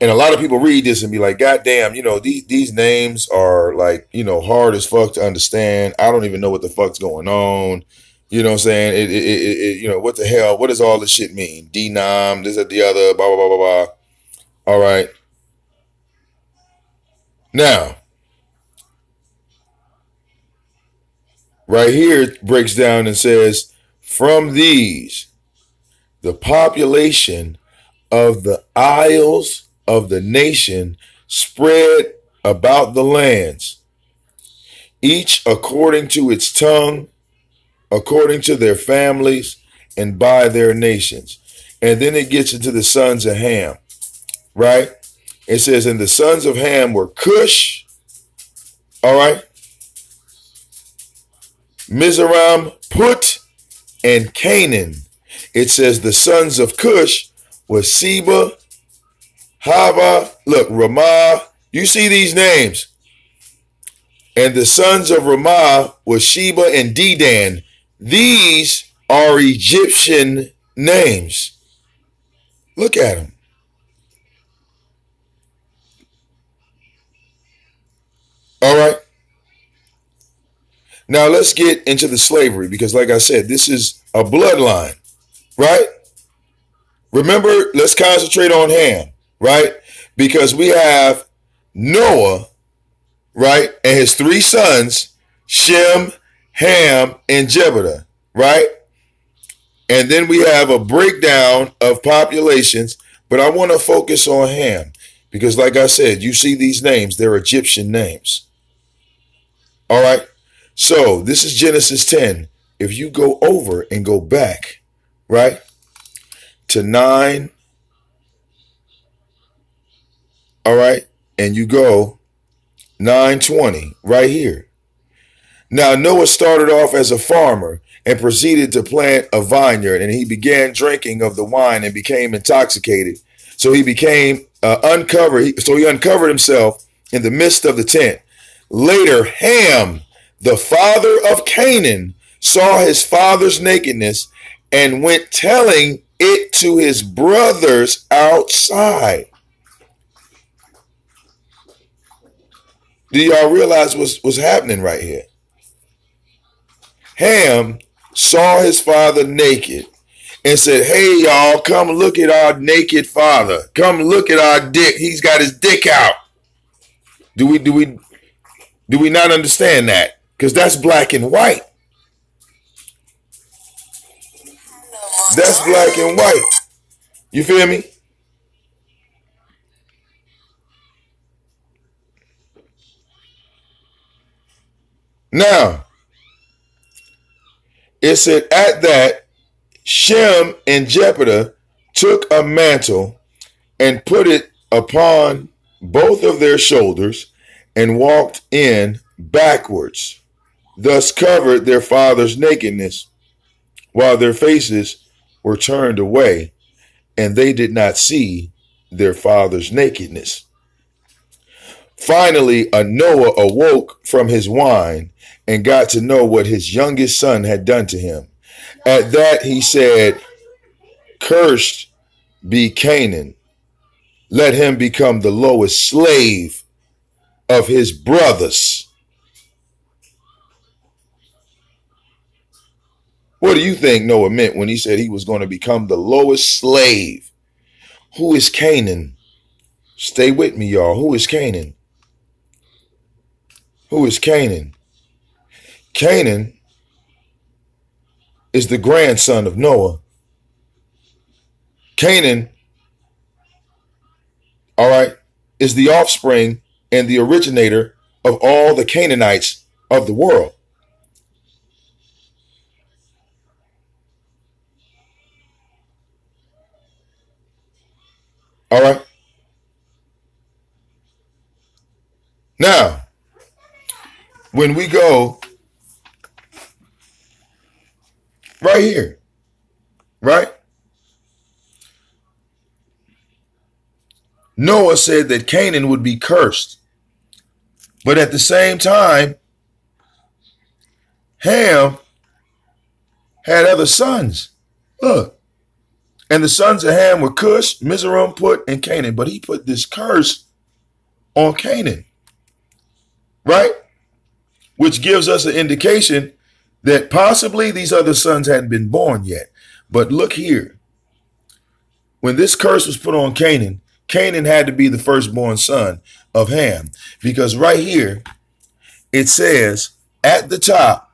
And a lot of people read this and be like, God damn, these names are like, hard as fuck to understand. I don't even know what the fuck's going on. You know what I'm saying? What the hell? What does all this shit mean? Denom, this, that, the other, blah, blah, blah, blah, blah. All right. Now, right here it breaks down and says, from these, the population of the isles of the nation spread about the lands, each according to its tongue, according to their families, and by their nations. And then it gets into the sons of Ham, right? It says, and the sons of Ham were Cush, all right, Mizraim, Put, and Canaan. It says the sons of Cush was Seba, Hava, look, Ramah. You see these names. And the sons of Ramah was Sheba and Dedan. These are Egyptian names. Look at them. All right. Now let's get into the slavery because like I said, this is a bloodline, right? Remember, let's concentrate on Ham, right? Because we have Noah, right? And his 3 sons, Shem, Ham, and Japheth, right? And then we have a breakdown of populations, but I want to focus on Ham because like I said, you see these names, they're Egyptian names. All right. So this is Genesis 10. If you go over and go back, right, to 9, all right, and you go 9:20 right here. Now Noah started off as a farmer and proceeded to plant a vineyard, and he began drinking of the wine and became intoxicated. So he became uncovered. So he uncovered himself in the midst of the tent. Later, Ham, the father of Canaan, saw his father's nakedness and went telling it to his brothers outside. Do y'all realize what's happening right here? Ham saw his father naked and said, hey, y'all, come look at our naked father. Come look at our dick. He's got his dick out. Do we not understand that? Because that's black and white. That's black and white. You feel me? Now, it said at that, Shem and Japheth took a mantle and put it upon both of their shoulders and walked in backwards, thus covered their father's nakedness. while their faces were turned away, and they did not see their father's nakedness. Finally, Noah awoke from his wine and got to know what his youngest son had done to him. At that he said, "Cursed be Canaan. Let him become the lowest slave of his brothers." What do you think Noah meant when he said he was going to become the lowest slave? Who is Canaan? Stay with me, y'all. Who is Canaan? Who is Canaan? Canaan is the grandson of Noah. Canaan, all right, is the offspring and the originator of all the Canaanites of the world. All right. Now, when we go right here, right? Noah said that Canaan would be cursed. But at the same time, Ham had other sons. Look. And the sons of Ham were Cush, Mizraim, Put, and Canaan. But he put this curse on Canaan. Right? Which gives us an indication that possibly these other sons hadn't been born yet. But look here. When this curse was put on Canaan, Canaan had to be the firstborn son of Ham. Because right here, it says at the top,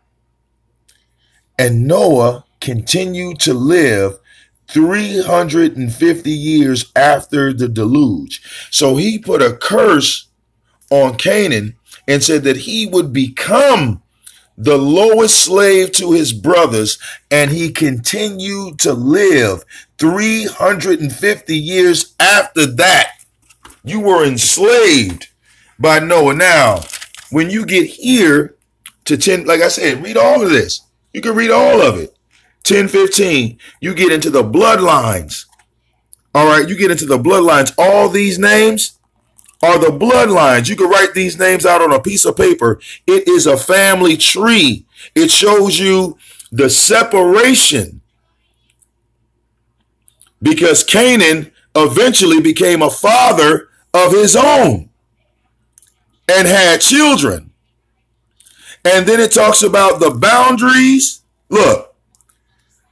and Noah continued to live 350 years after the deluge. So he put a curse on Canaan and said that he would become the lowest slave to his brothers, and he continued to live 350 years after that. You were enslaved by Noah. Now, when you get here to 10, like I said, read all of this. You can read all of it. 10:15, you get into the bloodlines. All right, you get into the bloodlines. All these names are the bloodlines. You can write these names out on a piece of paper. It is a family tree. It shows you the separation, because Canaan eventually became a father of his own and had children. And then it talks about the boundaries. Look.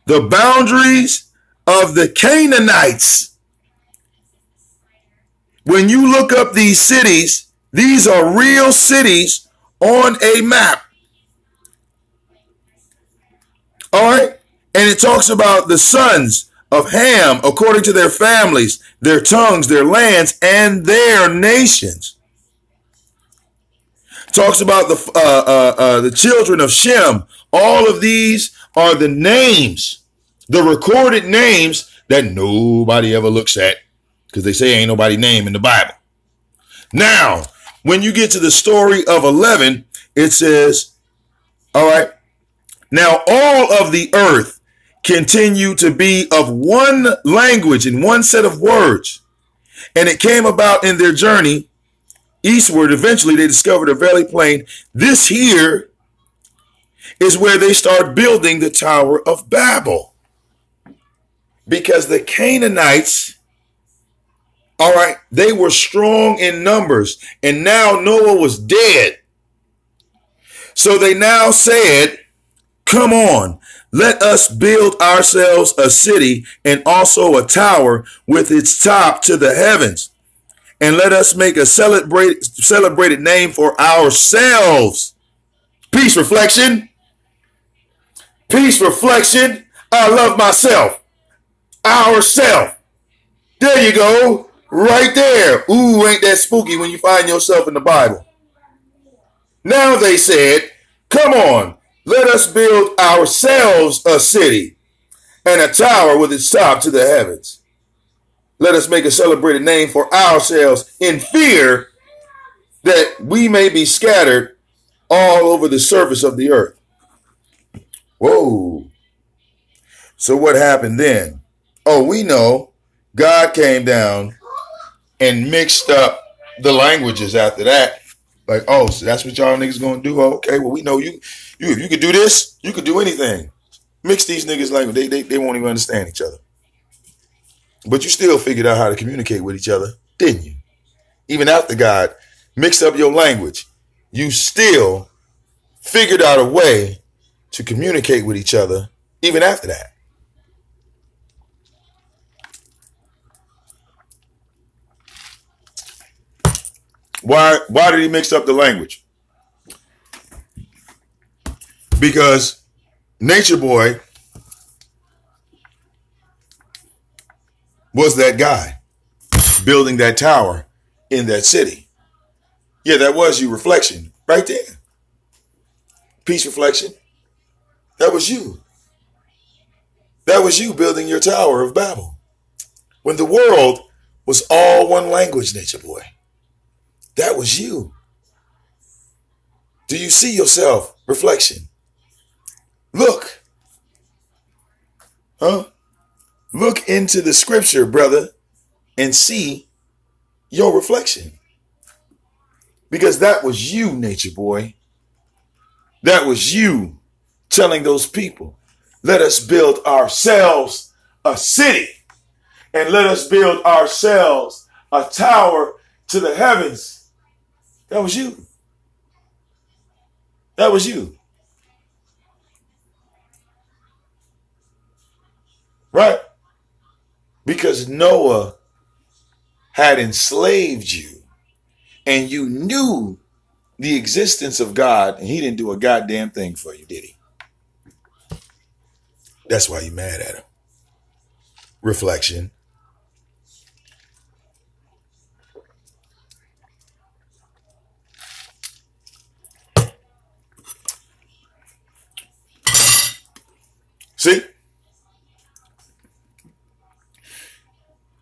The boundaries of the Canaanites. When you look up these cities, these are real cities on a map. All right. And it talks about the sons of Ham according to their families, their tongues, their lands, and their nations. Talks about the children of Shem. All of these are the names, the recorded names that nobody ever looks at, because they say ain't nobody name in the Bible. Now, when you get to the story of 11, it says, all right, now all of the earth continue to be of one language and one set of words. And it came about in their journey eastward. Eventually, they discovered a valley plain. This here is where they start building the Tower of Babel. Because the Canaanites, all right, they were strong in numbers. And now Noah was dead. So they now said, come on, let us build ourselves a city and also a tower with its top to the heavens. And let us make a celebrated name for ourselves. Peace, reflection. Peace, reflection. I love myself. Ourself. There you go. Right there. Ooh, ain't that spooky when you find yourself in the Bible. Now they said, come on, let us build ourselves a city and a tower with its top to the heavens. Let us make a celebrated name for ourselves in fear that we may be scattered all over the surface of the earth. Whoa. So what happened then? Oh, we know God came down and mixed up the languages after that. Like, oh, so that's what y'all niggas gonna do? Oh, okay, well, we know you if you could do this, you could do anything. Mix these niggas language. They won't even understand each other. But you still figured out how to communicate with each other, didn't you? Even after God mixed up your language, you still figured out a way to communicate with each other even after that. Why did he mix up the language? Because Nature Boy was that guy building that tower in that city. Yeah, that was you, Reflection, right there. Peace, Reflection. That was you. That was you building your Tower of Babel. When the world was all one language, Nature Boy. That was you. Do you see yourself, Reflection? Look. Huh? Look into the scripture, brother, and see your reflection. Because that was you, Nature Boy. That was you telling those people, let us build ourselves a city and let us build ourselves a tower to the heavens. That was you. That was you. Right? Because Noah had enslaved you and you knew the existence of God and he didn't do a goddamn thing for you, did he? That's why you're mad at him. Reflection. See?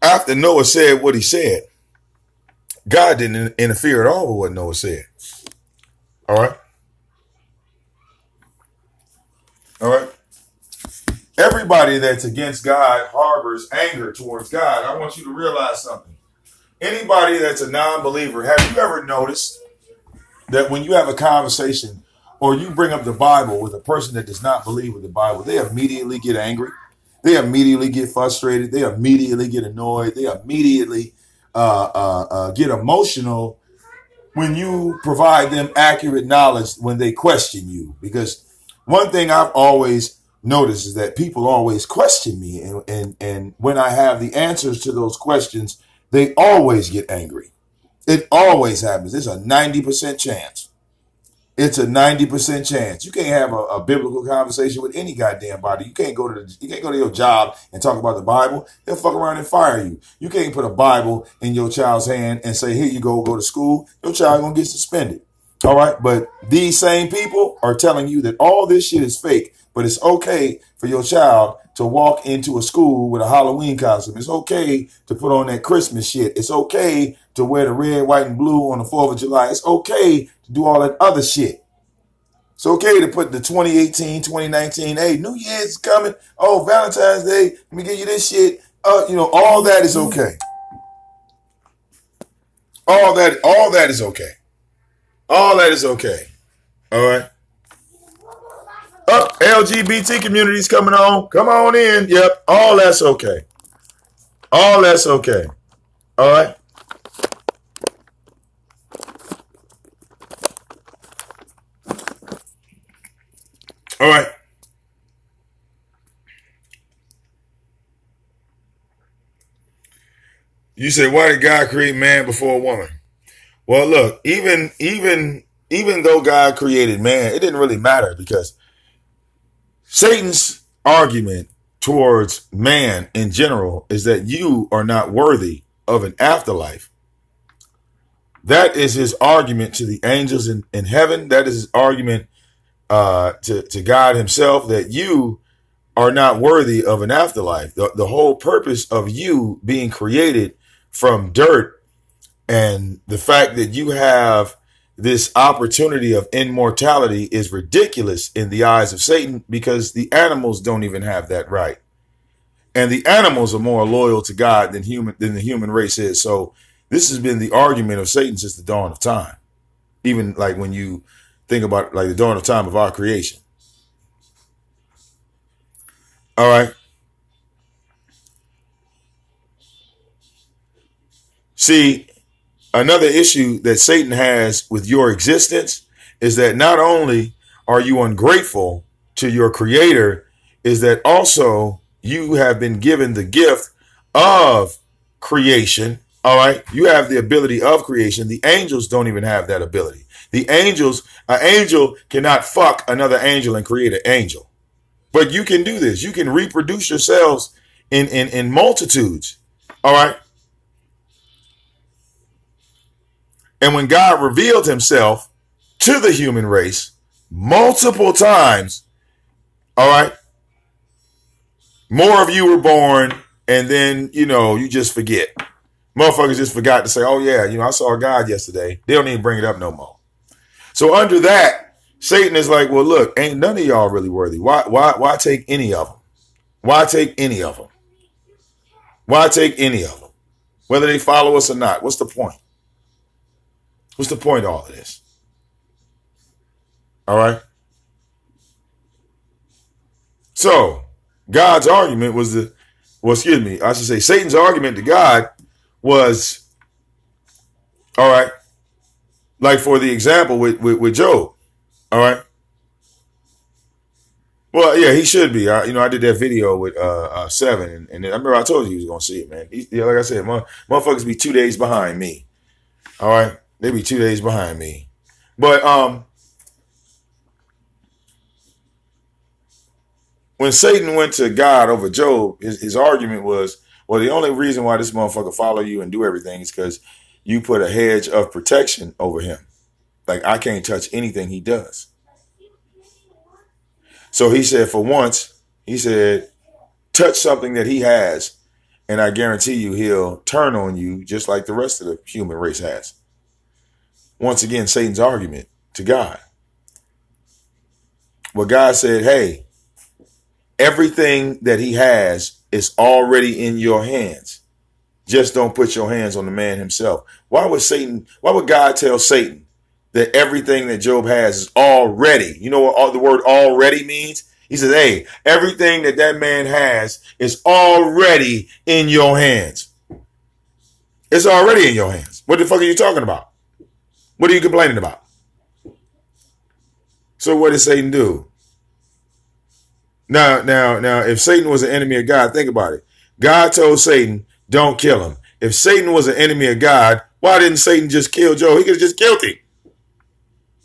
After Noah said what he said, God didn't interfere at all with what Noah said. All right? All right? Everybody that's against God harbors anger towards God. I want you to realize something. Anybody that's a non-believer, have you ever noticed that when you have a conversation or you bring up the Bible with a person that does not believe with the Bible, they immediately get angry? They immediately get frustrated. They immediately get annoyed. They immediately get emotional when you provide them accurate knowledge when they question you. Because one thing I've always noticed is that people always question me. And when I have the answers to those questions, they always get angry. It always happens. It's a 90% chance. It's a 90% chance. You can't have a biblical conversation with any goddamn body. You can't go to your job and talk about the Bible. They'll fuck around and fire you. You can't put a Bible in your child's hand and say, here you go to school. Your child gonna get suspended. All right. But these same people are telling you that all this shit is fake, but it's okay for your child to walk into a school with a Halloween costume. It's okay to put on that Christmas shit. It's okay to wear the red, white, and blue on the 4th of July. It's okay to do all that other shit. It's okay to put the 2018, 2019, hey, New Year's coming. Oh, Valentine's Day. Let me give you this shit. All that is okay. All that is okay. All that is okay. All right. LGBT community's coming on. Come on in. Yep. All that's okay. All that's okay. All right. All right. You say, why did God create man before a woman? Well, look, even though God created man, it didn't really matter because Satan's argument towards man in general is that you are not worthy of an afterlife. That is his argument to the angels in heaven. That is his argument to God himself, that you are not worthy of an afterlife. The whole purpose of you being created from dirt and the fact that you have this opportunity of immortality is ridiculous in the eyes of Satan because the animals don't even have that right. And the animals are more loyal to God than the human race is. So this has been the argument of Satan since the dawn of time. Even like when you think about like the dawn of time of our creation. All right. See, another issue that Satan has with your existence is that not only are you ungrateful to your creator, is that also you have been given the gift of creation. All right. You have the ability of creation. The angels don't even have that ability. The angels, an angel cannot fuck another angel and create an angel. But you can do this. You can reproduce yourselves in multitudes. All right. And when God revealed himself to the human race multiple times, all right, more of you were born, and then, you just forget. Motherfuckers just forgot to say, oh, yeah, I saw God yesterday. They don't even bring it up no more. So under that, Satan is like, well, look, ain't none of y'all really worthy. Why take any of them? Why take any of them? Why take any of them? Whether they follow us or not, what's the point? What's the point of all of this? All right. So God's argument was Satan's argument to God was, all right, like for the example with Job. All right. Well, yeah, he should be. I did that video with 7, and I remember I told you he was gonna see it, man. Like I said, motherfuckers be 2 days behind me. All right, they be 2 days behind me. But when Satan went to God over Job, his argument was, well, the only reason why this motherfucker follow you and do everything is because you put a hedge of protection over him. Like, I can't touch anything he does. So he said, for once, he said, touch something that he has, and I guarantee you he'll turn on you just like the rest of the human race has. Once again, Satan's argument to God. Well, God said, hey, everything that he has is already in your hands. Just don't put your hands on the man himself. Why would God tell Satan that everything that Job has is already? You know what the word already means? He says, hey, everything that man has is already in your hands. It's already in your hands. What the fuck are you talking about? What are you complaining about? So what did Satan do? Now, if Satan was an enemy of God, think about it. God told Satan, don't kill him. If Satan was an enemy of God, why didn't Satan just kill Job? He could have just killed him.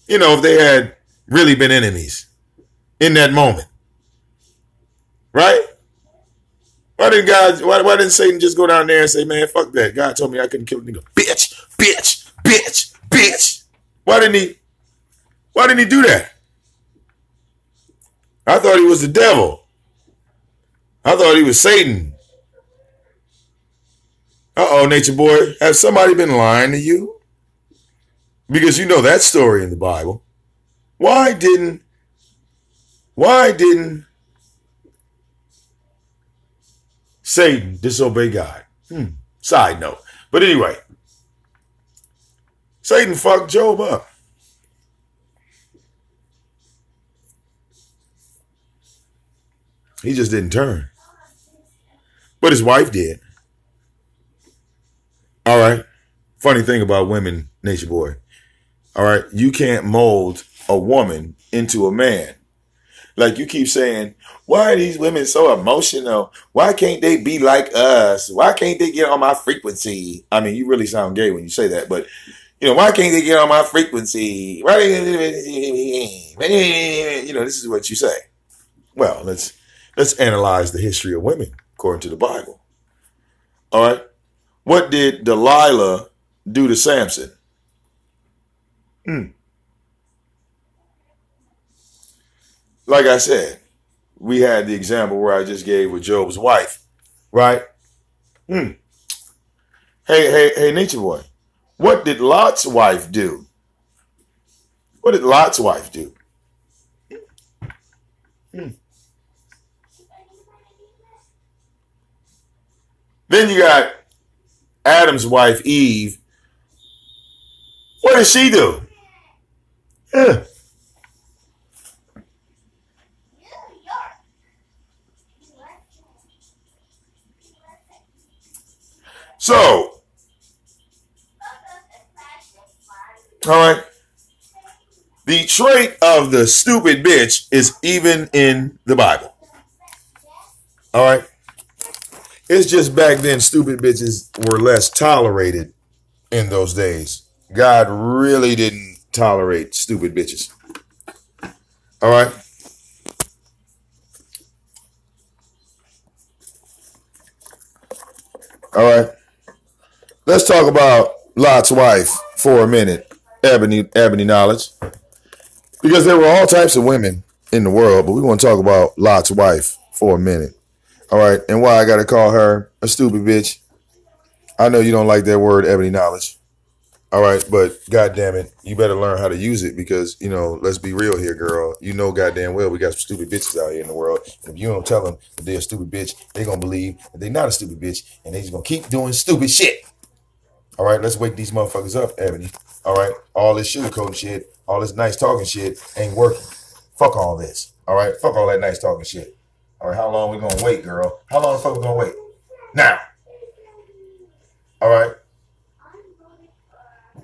If they had really been enemies in that moment. Right? Why didn't Satan just go down there and say, man, fuck that. God told me I couldn't kill a nigga. Bitch. Why didn't he do that? I thought he was the devil. I thought he was Satan. Uh-oh, Nature Boy. Has somebody been lying to you? Because you know that story in the Bible. Why didn't Satan disobey God? Side note. But anyway, Satan fucked Job up. He just didn't turn. But his wife did. All right. Funny thing about women, Nature Boy. All right. You can't mold a woman into a man. Like you keep saying, why are these women so emotional? Why can't they be like us? Why can't they get on my frequency? I mean, you really sound gay when you say that, but why can't they get on my frequency? This is what you say. Well, let's analyze the history of women according to the Bible. All right. What did Delilah do to Samson? Like I said, we had the example where I just gave with Job's wife, right? Hey, Nature Boy, what did Lot's wife do? What did Lot's wife do? Then you got Adam's wife, Eve. What did she do? Yeah. So, all right. The trait of the stupid bitch is even in the Bible. All right. It's just back then, stupid bitches were less tolerated in those days. God really didn't tolerate stupid bitches. All right. All right. Let's talk about Lot's wife for a minute, Ebony Knowledge. Because there were all types of women in the world, but we want to talk about Lot's wife for a minute. All right. And why I got to call her a stupid bitch. I know you don't like that word, Ebony Knowledge. All right. But God damn it, you better learn how to use it because, let's be real here, girl. You know goddamn well we got some stupid bitches out here in the world. And if you don't tell them that they're a stupid bitch, they're going to believe that they're not a stupid bitch and they're just going to keep doing stupid shit. All right. Let's wake these motherfuckers up, Ebony. All right. All this sugarcoating shit, all this nice talking shit ain't working. Fuck all this. All right. Fuck all that nice talking shit. All right. How long we going to wait, girl? How long the fuck we going to wait? Now. All right.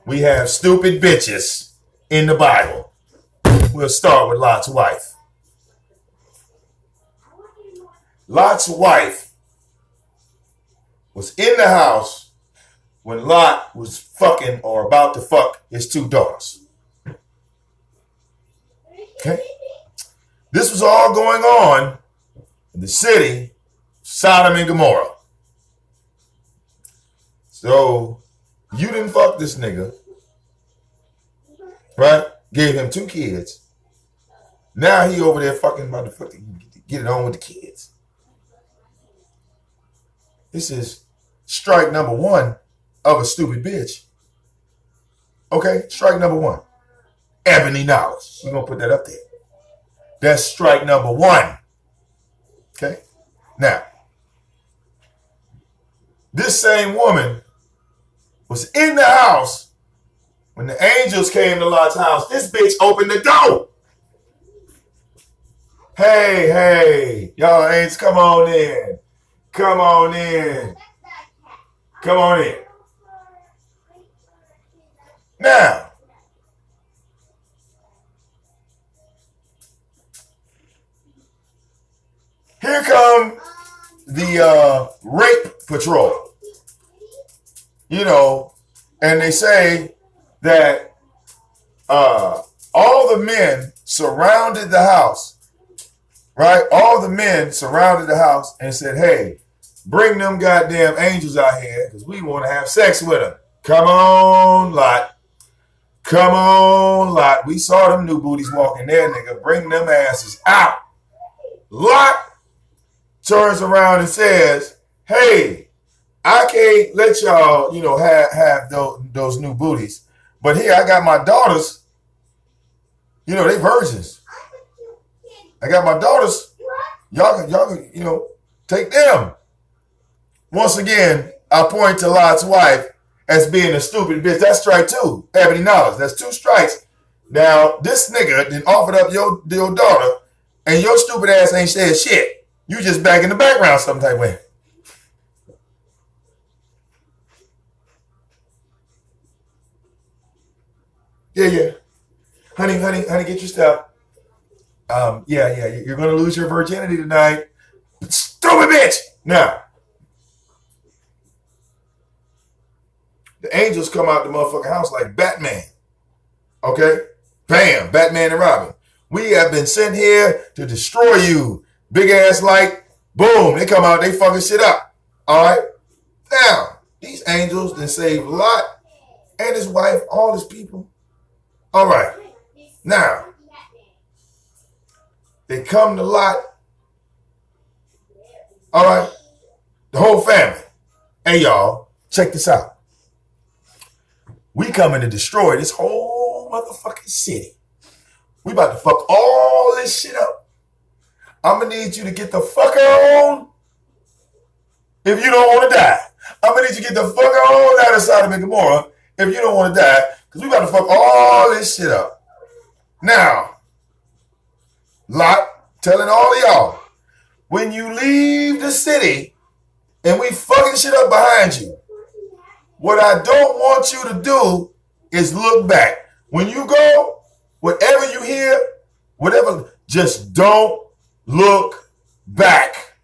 We have stupid bitches in the Bible. We'll start with Lot's wife. Lot's wife was in the house when Lot was fucking or about to fuck his two daughters. Okay? This was all going on in the city, Sodom and Gomorrah. So, you didn't fuck this nigga, right? Gave him 2 kids. Now he over there fucking about to fucking get it on with the kids. This is strike number 1 of a stupid bitch. Okay, strike number 1. Ebony Knowledge. We're going to put that up there. That's strike number 1. Okay? Now, this same woman was in the house when the angels came to Lot's house. This bitch opened the door. Hey, y'all angels, come on in. Come on in. Come on in. Now, here come the rape patrol. And they say that all the men surrounded the house, right? All the men surrounded the house and said, hey, bring them goddamn angels out here because we want to have sex with them. Come on, Lot. Come on, Lot. We saw them new booties walking there, nigga. Bring them asses out. Lot turns around and says, hey, I can't let y'all, have those new booties. But here, I got my daughters. They virgins. I got my daughters. Y'all can, take them. Once again, I point to Lot's wife as being a stupid bitch. That's strike 2. Ebony Knowledge. That's 2 strikes. Now, this nigga then offered up your daughter, and your stupid ass ain't said shit. You just back in the background some type of way. Yeah. Honey, get your stuff. Yeah. You're going to lose your virginity tonight. Stupid bitch! Now, the angels come out the motherfucking house like Batman. Okay? Bam! Batman and Robin. We have been sent here to destroy you. Big ass light. Boom. They come out, they fucking shit up. All right? Now, these angels then save Lot and his wife, all his people. All right. Now, they come to Lot. All right. The whole family. Hey, y'all, check this out. We coming to destroy this whole motherfucking city. We about to fuck all this shit up. I'm going to need you to get the fuck on If you don't want to die, I'm gonna need you to get the fuck on out of Sodom and Gomorrah if you don't want to die, because we about to fuck all this shit up. Now, Lot, telling all of y'all, when you leave the city and we fucking shit up behind you, what I don't want you to do is look back. When you go, whatever you hear, whatever, just don't look back.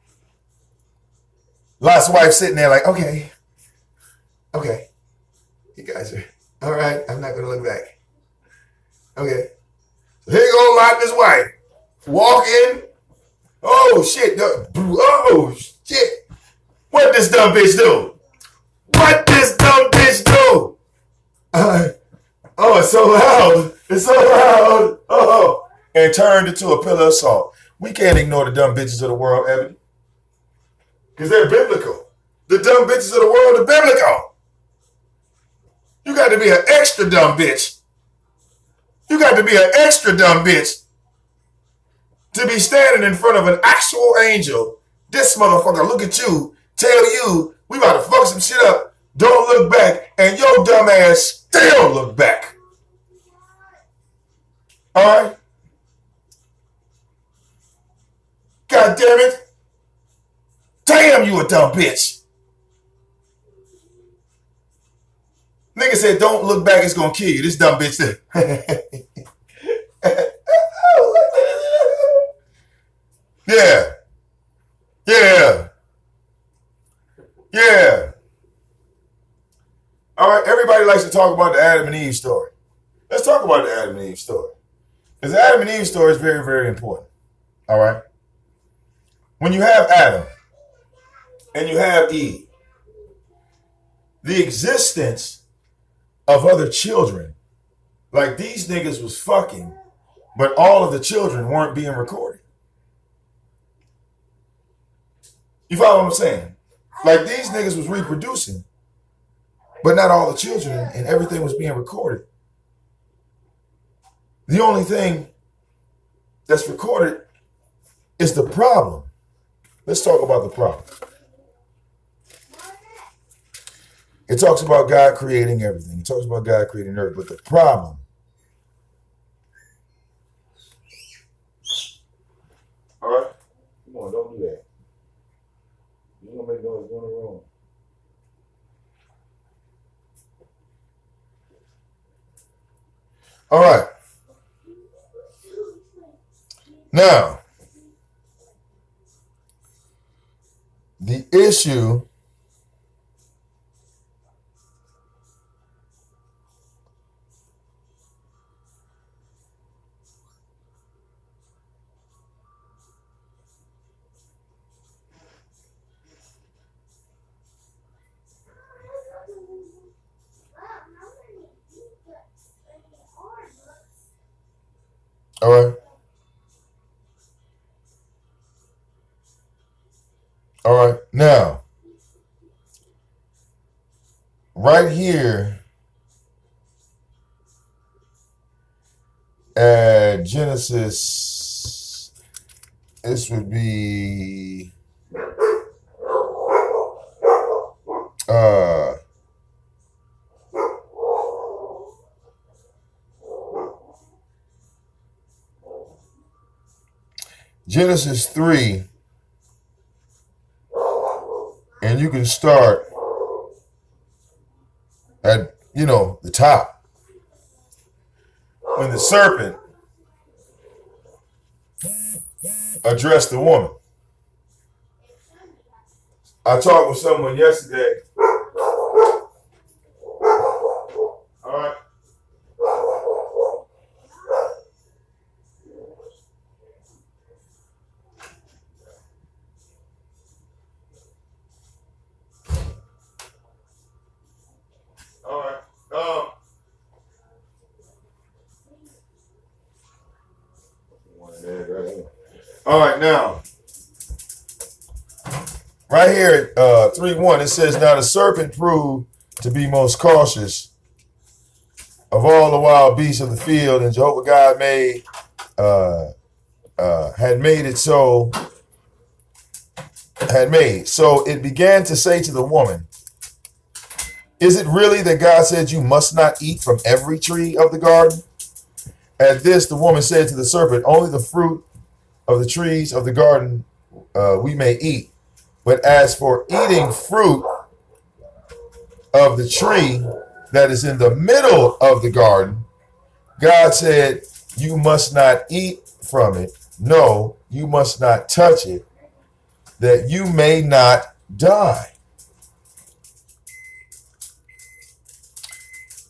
Lot's wife sitting there like, okay, you guys are, all right, I'm not going to look back. Okay. So here go Lot and his wife. Walk in. Oh, shit. Oh, shit. What this dumb bitch do? What this dumb bitch do? Oh, it's so loud. It's so loud. Oh. And turned into a pillar of salt. We can't ignore the dumb bitches of the world, Ebony. Because they're biblical. The dumb bitches of the world are biblical. You got to be an extra dumb bitch. You got to be an extra dumb bitch to be standing in front of an actual angel. This motherfucker look at you, tell you, we about to fuck some shit up. Don't look back. And your dumb ass still look back. All right? God damn it. Damn, you a dumb bitch. Nigga said, don't look back, it's gonna kill you. This dumb bitch there. Yeah. Yeah. Yeah. All right, everybody likes to talk about the Adam and Eve story. Let's talk about the Adam and Eve story. Because the Adam and Eve story is very, very important. All right? When you have Adam and you have Eve, the existence of other children, like these niggas was fucking, but all of the children weren't being recorded. You follow what I'm saying? Like these niggas was reproducing, but not all the children, and everything was being recorded. The only thing that's recorded is the problem. Let's talk about the problem. It talks about God creating everything. It talks about God creating earth. But the problem, all right, come on, don't do that. You're going to make noise going wrong. All right. Now, the issue all right. All right. Now, right here at Genesis, this would be Genesis 3, and you can start at, the top. When the serpent addressed the woman. I talked with someone yesterday. All right. All right, now, right here at 3:1, it says, now the serpent proved to be most cautious of all the wild beasts of the field, and Jehovah God had made it so had made. So it began to say to the woman, is it really that God said you must not eat from every tree of the garden? At this, the woman said to the serpent, only the fruit of the trees of the garden we may eat. But as for eating fruit of the tree that is in the middle of the garden, God said, you must not eat from it. No, you must not touch it, that you may not die.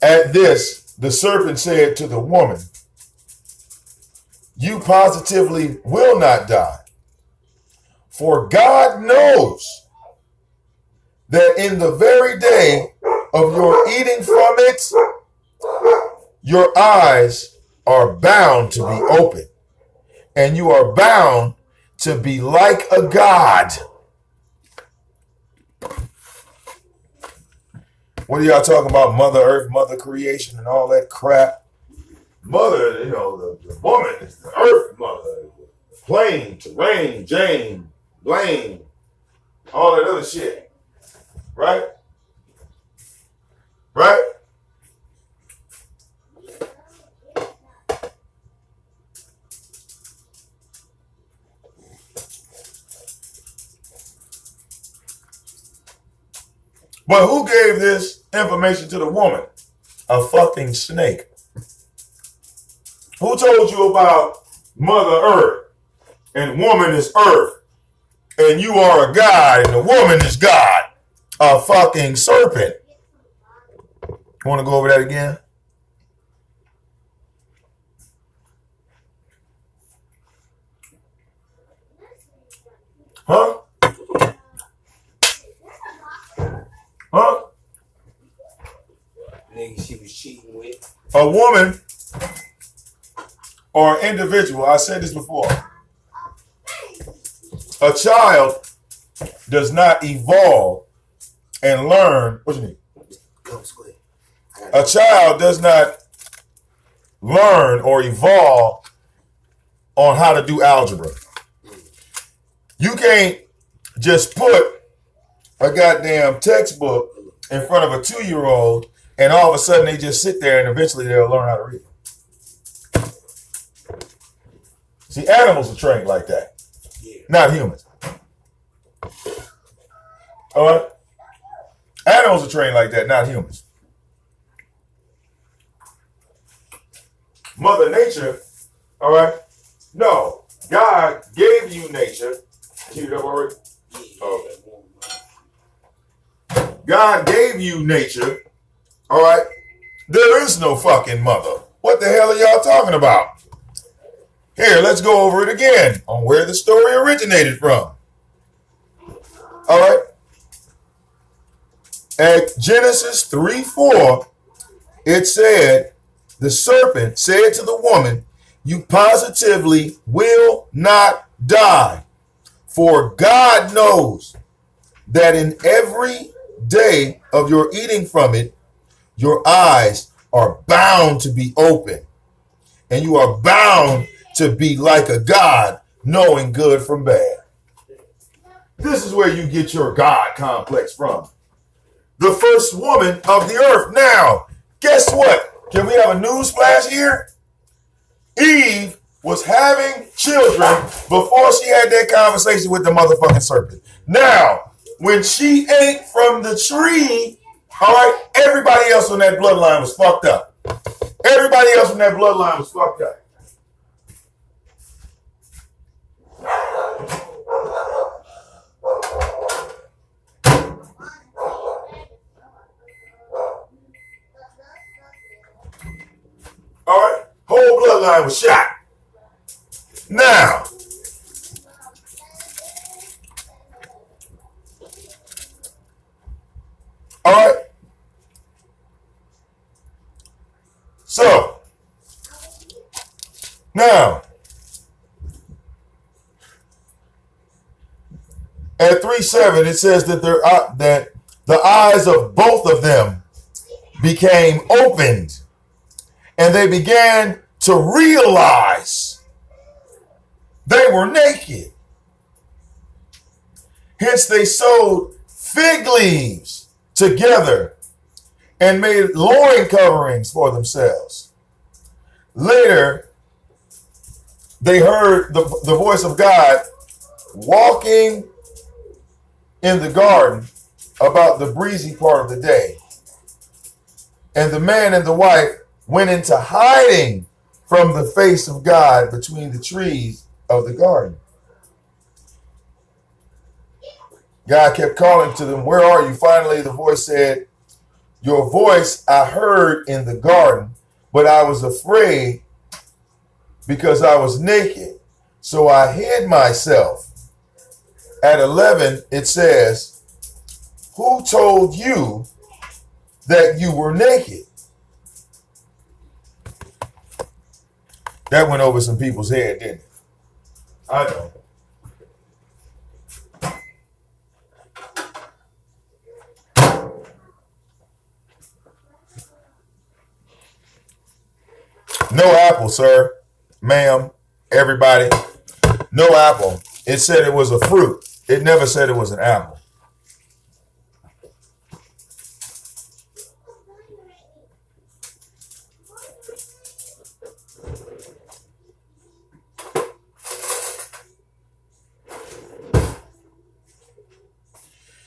At this, the serpent said to the woman, you positively will not die. For God knows that in the very day of your eating from it, your eyes are bound to be open, and you are bound to be like a god. What are y'all talking about? Mother Earth, Mother Creation, and all that crap? Mother, the woman is the Earth Mother. Plane, terrain, Jane, blame, all that other shit. Right? Right? But who gave this information to the woman? A fucking snake. Who told you about Mother Earth and woman is Earth and you are a god and the woman is God? A fucking serpent. Want to go over that again? Huh? Huh? Nigga she was cheating with. A woman or an individual, I said this before, a child does not evolve and learn. What you need? A child does not learn or evolve on how to do algebra. You can't just put a goddamn textbook in front of a 2-year-old and all of a sudden they just sit there and eventually they'll learn how to read. See, animals are trained like that, not humans. All right? Animals are trained like that, not humans. Mother Nature, all right? No, God gave you nature. Keep it up already? Okay. God gave you nature, all right? There is no fucking mother. What the hell are y'all talking about? Here, let's go over it again on where the story originated from. All right? At Genesis 3:4, it said, the serpent said to the woman, you positively will not die, for God knows that in every day of your eating from it, your eyes are bound to be open, and you are bound to be like a god, knowing good from bad. This is where you get your God complex from. The first woman of the earth. Now, guess what? Can we have a news flash here? Eve was having children before she had that conversation with the motherfucking serpent. Now, when she ate from the tree, all right, everybody else on that bloodline was fucked up. Everybody else on that bloodline was fucked up. All right, whole bloodline was shot. Now, all right. So, now, at 3:7, it says that that the eyes of both of them became opened, and they began to realize they were naked. Hence they sewed fig leaves together and made loin coverings for themselves. Later, they heard the voice of God walking in the garden about the breezy part of the day. And the man and the wife went into hiding from the face of God between the trees of the garden. God kept calling to them, "Where are you?" Finally, the voice said, "Your voice I heard in the garden, but I was afraid because I was naked, so I hid myself." At 11, it says, "Who told you that you were naked?" That went over some people's head, didn't it? I know. No apple, sir, ma'am, everybody. No apple. It said it was a fruit. It never said it was an apple.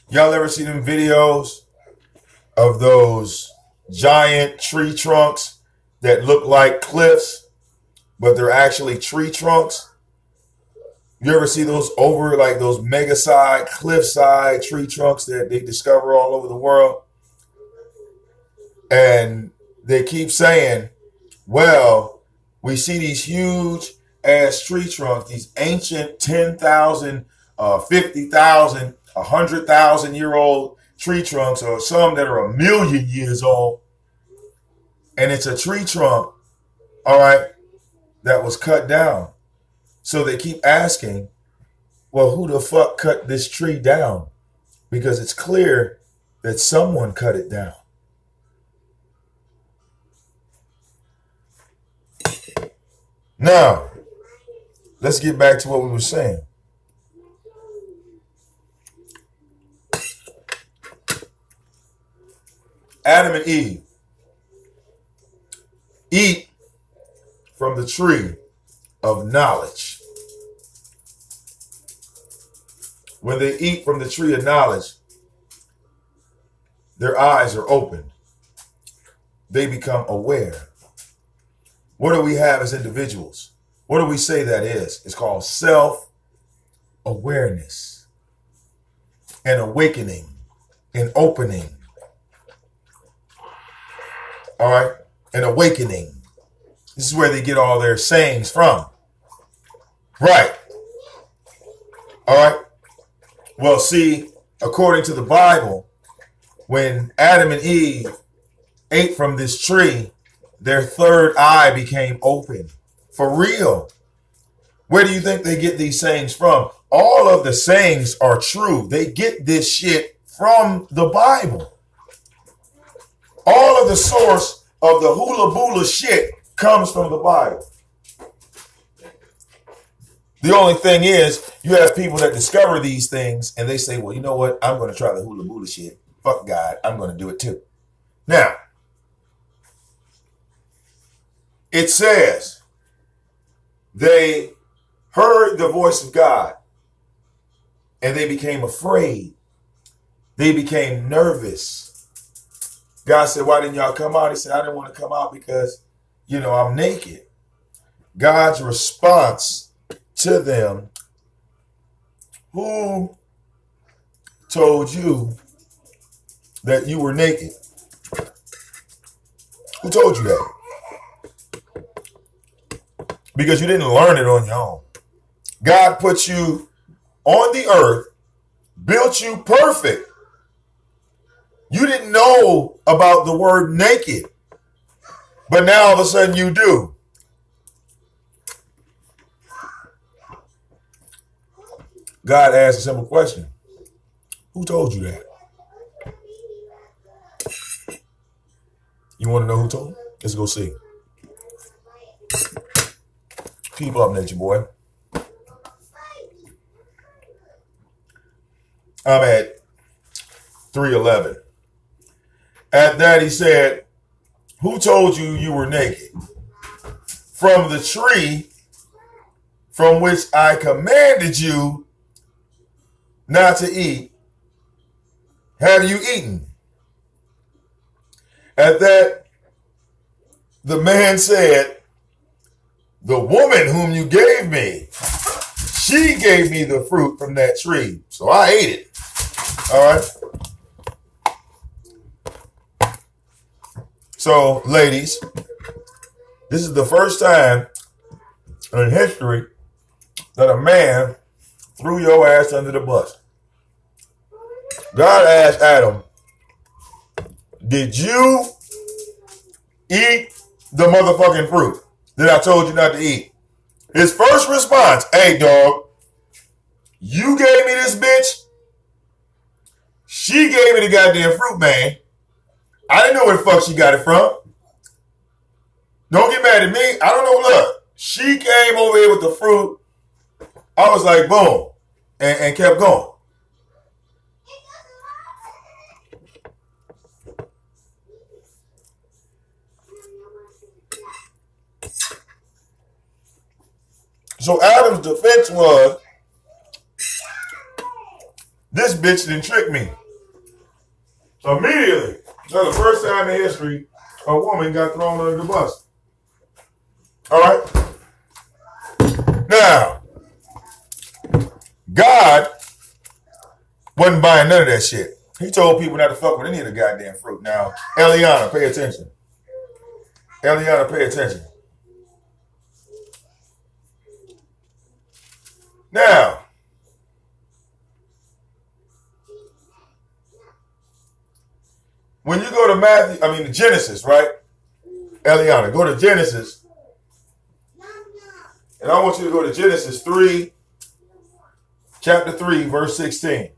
Y'all ever see them videos of those giant tree trunks that look like cliffs, but they're actually tree trunks? You ever see those over like those mega side, cliff side tree trunks that they discover all over the world? And they keep saying, well, we see these huge ass tree trunks, these ancient 10,000, 50,000, 100,000-year-old tree trunks, or some that are 1,000,000 years old. And it's a tree trunk, all right, that was cut down. So they keep asking, well, who the fuck cut this tree down? Because it's clear that someone cut it down. Now, let's get back to what we were saying. Adam and Eve eat from the tree of knowledge. When they eat from the tree of knowledge, their eyes are opened. They become aware. What do we have as individuals? What do we say that is? It's called self-awareness, an awakening, an opening. All right? An awakening. This is where they get all their sayings from. Right. All right? Well, see, according to the Bible, when Adam and Eve ate from this tree, their third eye became open. For real. Where do you think they get these sayings from? All of the sayings are true. They get this shit from the Bible. All of the source of the hula boola shit comes from the Bible. The only thing is, you have people that discover these things and they say, well, you know what? I'm going to try the hula boola shit. Fuck God. I'm going to do it too. Now, it says they heard the voice of God and they became afraid. They became nervous. God said, why didn't y'all come out? He said, I didn't want to come out because, I'm naked. God's response to them, who told you that you were naked? Who told you that? Because you didn't learn it on your own. God put you on the earth, built you perfect. You didn't know about the word naked, but now all of a sudden you do. God asked a simple question. Who told you that? You want to know who told you? Let's go see. Keep up, nature boy. I'm at 3:11. At that, he said, "Who told you you were naked? From the tree from which I commanded you not to eat, have you eaten?" At that, the man said, "The woman whom you gave me, she gave me the fruit from that tree, so I ate it." All right. So, ladies, this is the first time in history that a man threw your ass under the bus. God asked Adam, "Did you eat the motherfucking fruit that I told you not to eat?" His first response, "Hey, dog, you gave me this bitch. She gave me the goddamn fruit, man. I didn't know where the fuck she got it from. Don't get mad at me. I don't know. Look, she came over here with the fruit. I was like, boom, and kept going." So Adam's defense was, "This bitch didn't trick me." Immediately, that's the first time in history a woman got thrown under the bus. All right. Now, God wasn't buying none of that shit. He told people not to fuck with any of the goddamn fruit. Now, Eliana, pay attention. Eliana, pay attention. Now, when you go to Genesis, right? Eliana, go to Genesis. And I want you to go to Genesis 3, chapter 3, verse 16.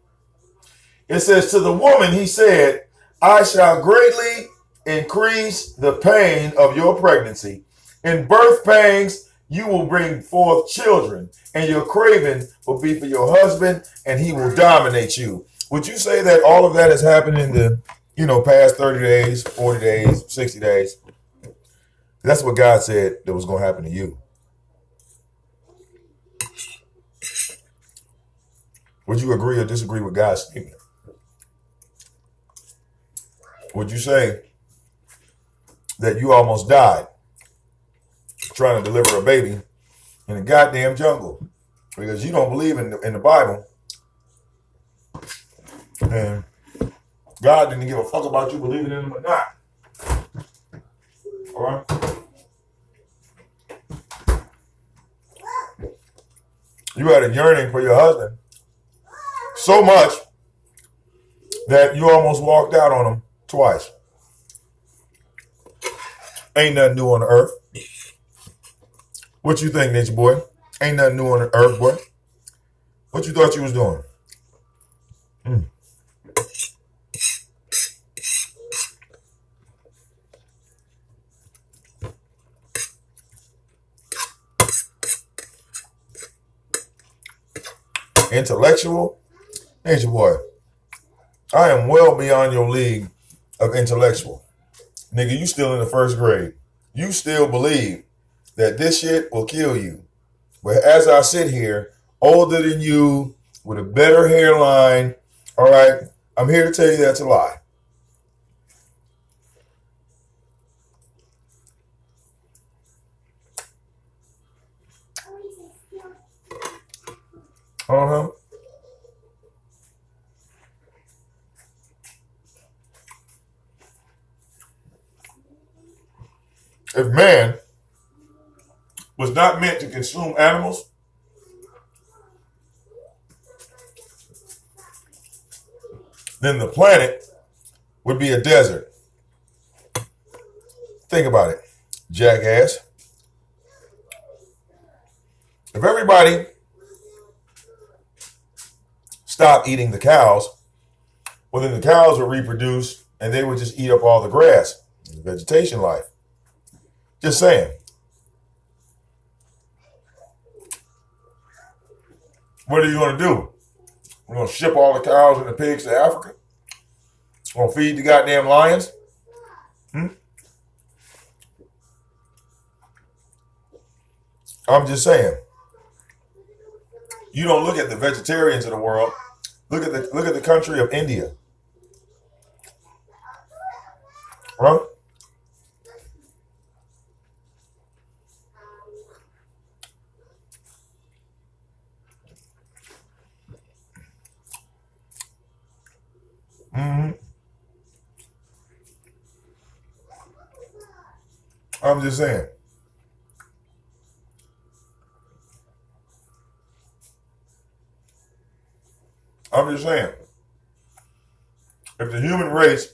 It says, "To the woman he said, I shall greatly increase the pain of your pregnancy. In birth pangs, you will bring forth children, and your craving will be for your husband, and he will dominate you." Would you say that all of that has happened in the, past 30 days, 40 days, 60 days? That's what God said that was going to happen to you. Would you agree or disagree with God's statement? Would you say that you almost died trying to deliver a baby in a goddamn jungle because you don't believe in the Bible, and God didn't give a fuck about you believing in him or not? All right? You had a yearning for your husband so much that you almost walked out on him twice. Ain't nothing new on the earth. What you think, Nature Boy? Ain't nothing new on the earth, boy. What you thought you was doing? Intellectual? Nature Boy, I am well beyond your league of intellectual. Nigga, you still in the first grade. You still believe that this shit will kill you. But as I sit here, older than you, with a better hairline, all right, I'm here to tell you that's a lie. Uh-huh. If man was not meant to consume animals, then the planet would be a desert. Think about it, jackass. If everybody stopped eating the cows, well, then the cows would reproduce and they would just eat up all the grass, the vegetation life. Just saying. What are you going to do? We're going to ship all the cows and the pigs to Africa. We're going to feed the goddamn lions. I'm just saying. You don't look at the vegetarians of the world. Look at the country of India. Right? I'm just saying. I'm just saying. If the human race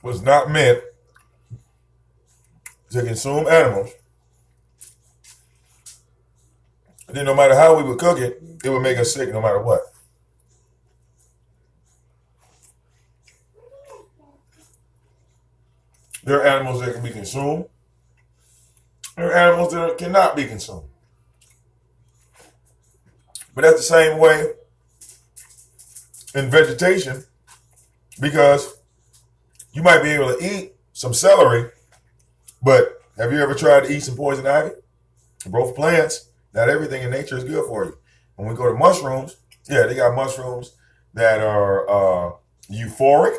was not meant to consume animals, then no matter how we would cook it, it would make us sick no matter what. There are animals that can be consumed. There are animals that cannot be consumed. But that's the same way in vegetation, because you might be able to eat some celery, but have you ever tried to eat some poison ivy? Both plants, not everything in nature is good for you. When we go to mushrooms, yeah, they got mushrooms that are euphoric.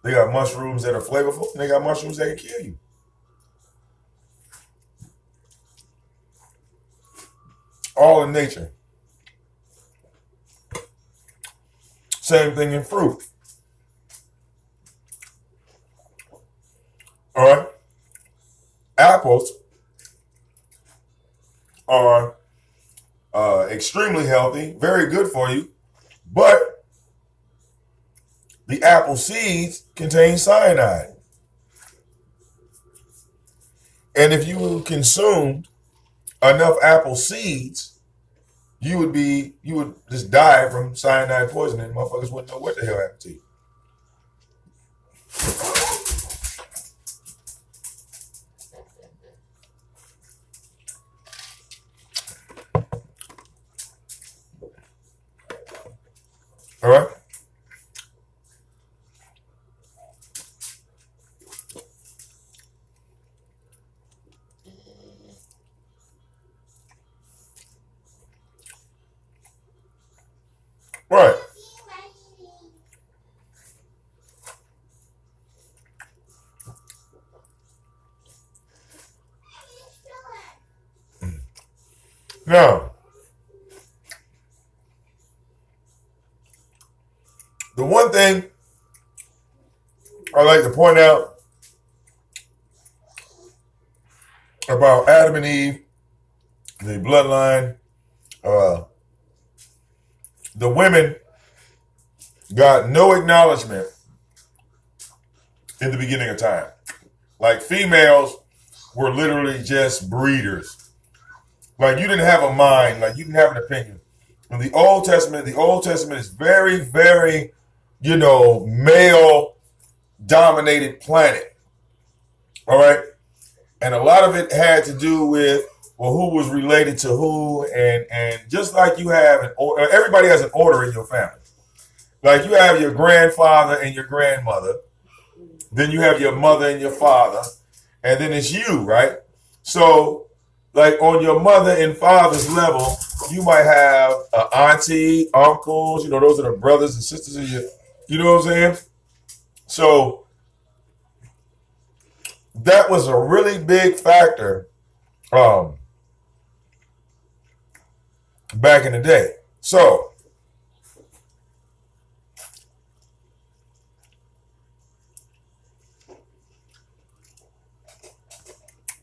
They got mushrooms that are flavorful. And they got mushrooms that can kill you. All in nature. Same thing in fruit. All right. Apples are extremely healthy, very good for you, but the apple seeds contain cyanide. And if you consumed enough apple seeds, you would just die from cyanide poisoning. Motherfuckers wouldn't know what the hell happened to you. All right. Right. Now, the one thing I like to point out about Adam and Eve, the bloodline, the women got no acknowledgement in the beginning of time. Like, females were literally just breeders. Like, you didn't have a mind, like you didn't have an opinion. In the Old Testament is very, very, male dominated planet. All right. And a lot of it had to do with, well, who was related to who, and just like you have an order, everybody has an order in your family. Like, you have your grandfather and your grandmother, then you have your mother and your father, and then it's you, right? So, like, on your mother and father's level, you might have an auntie, uncles, those are the brothers and sisters of your, you know what I'm saying? So that was a really big factor back in the day. So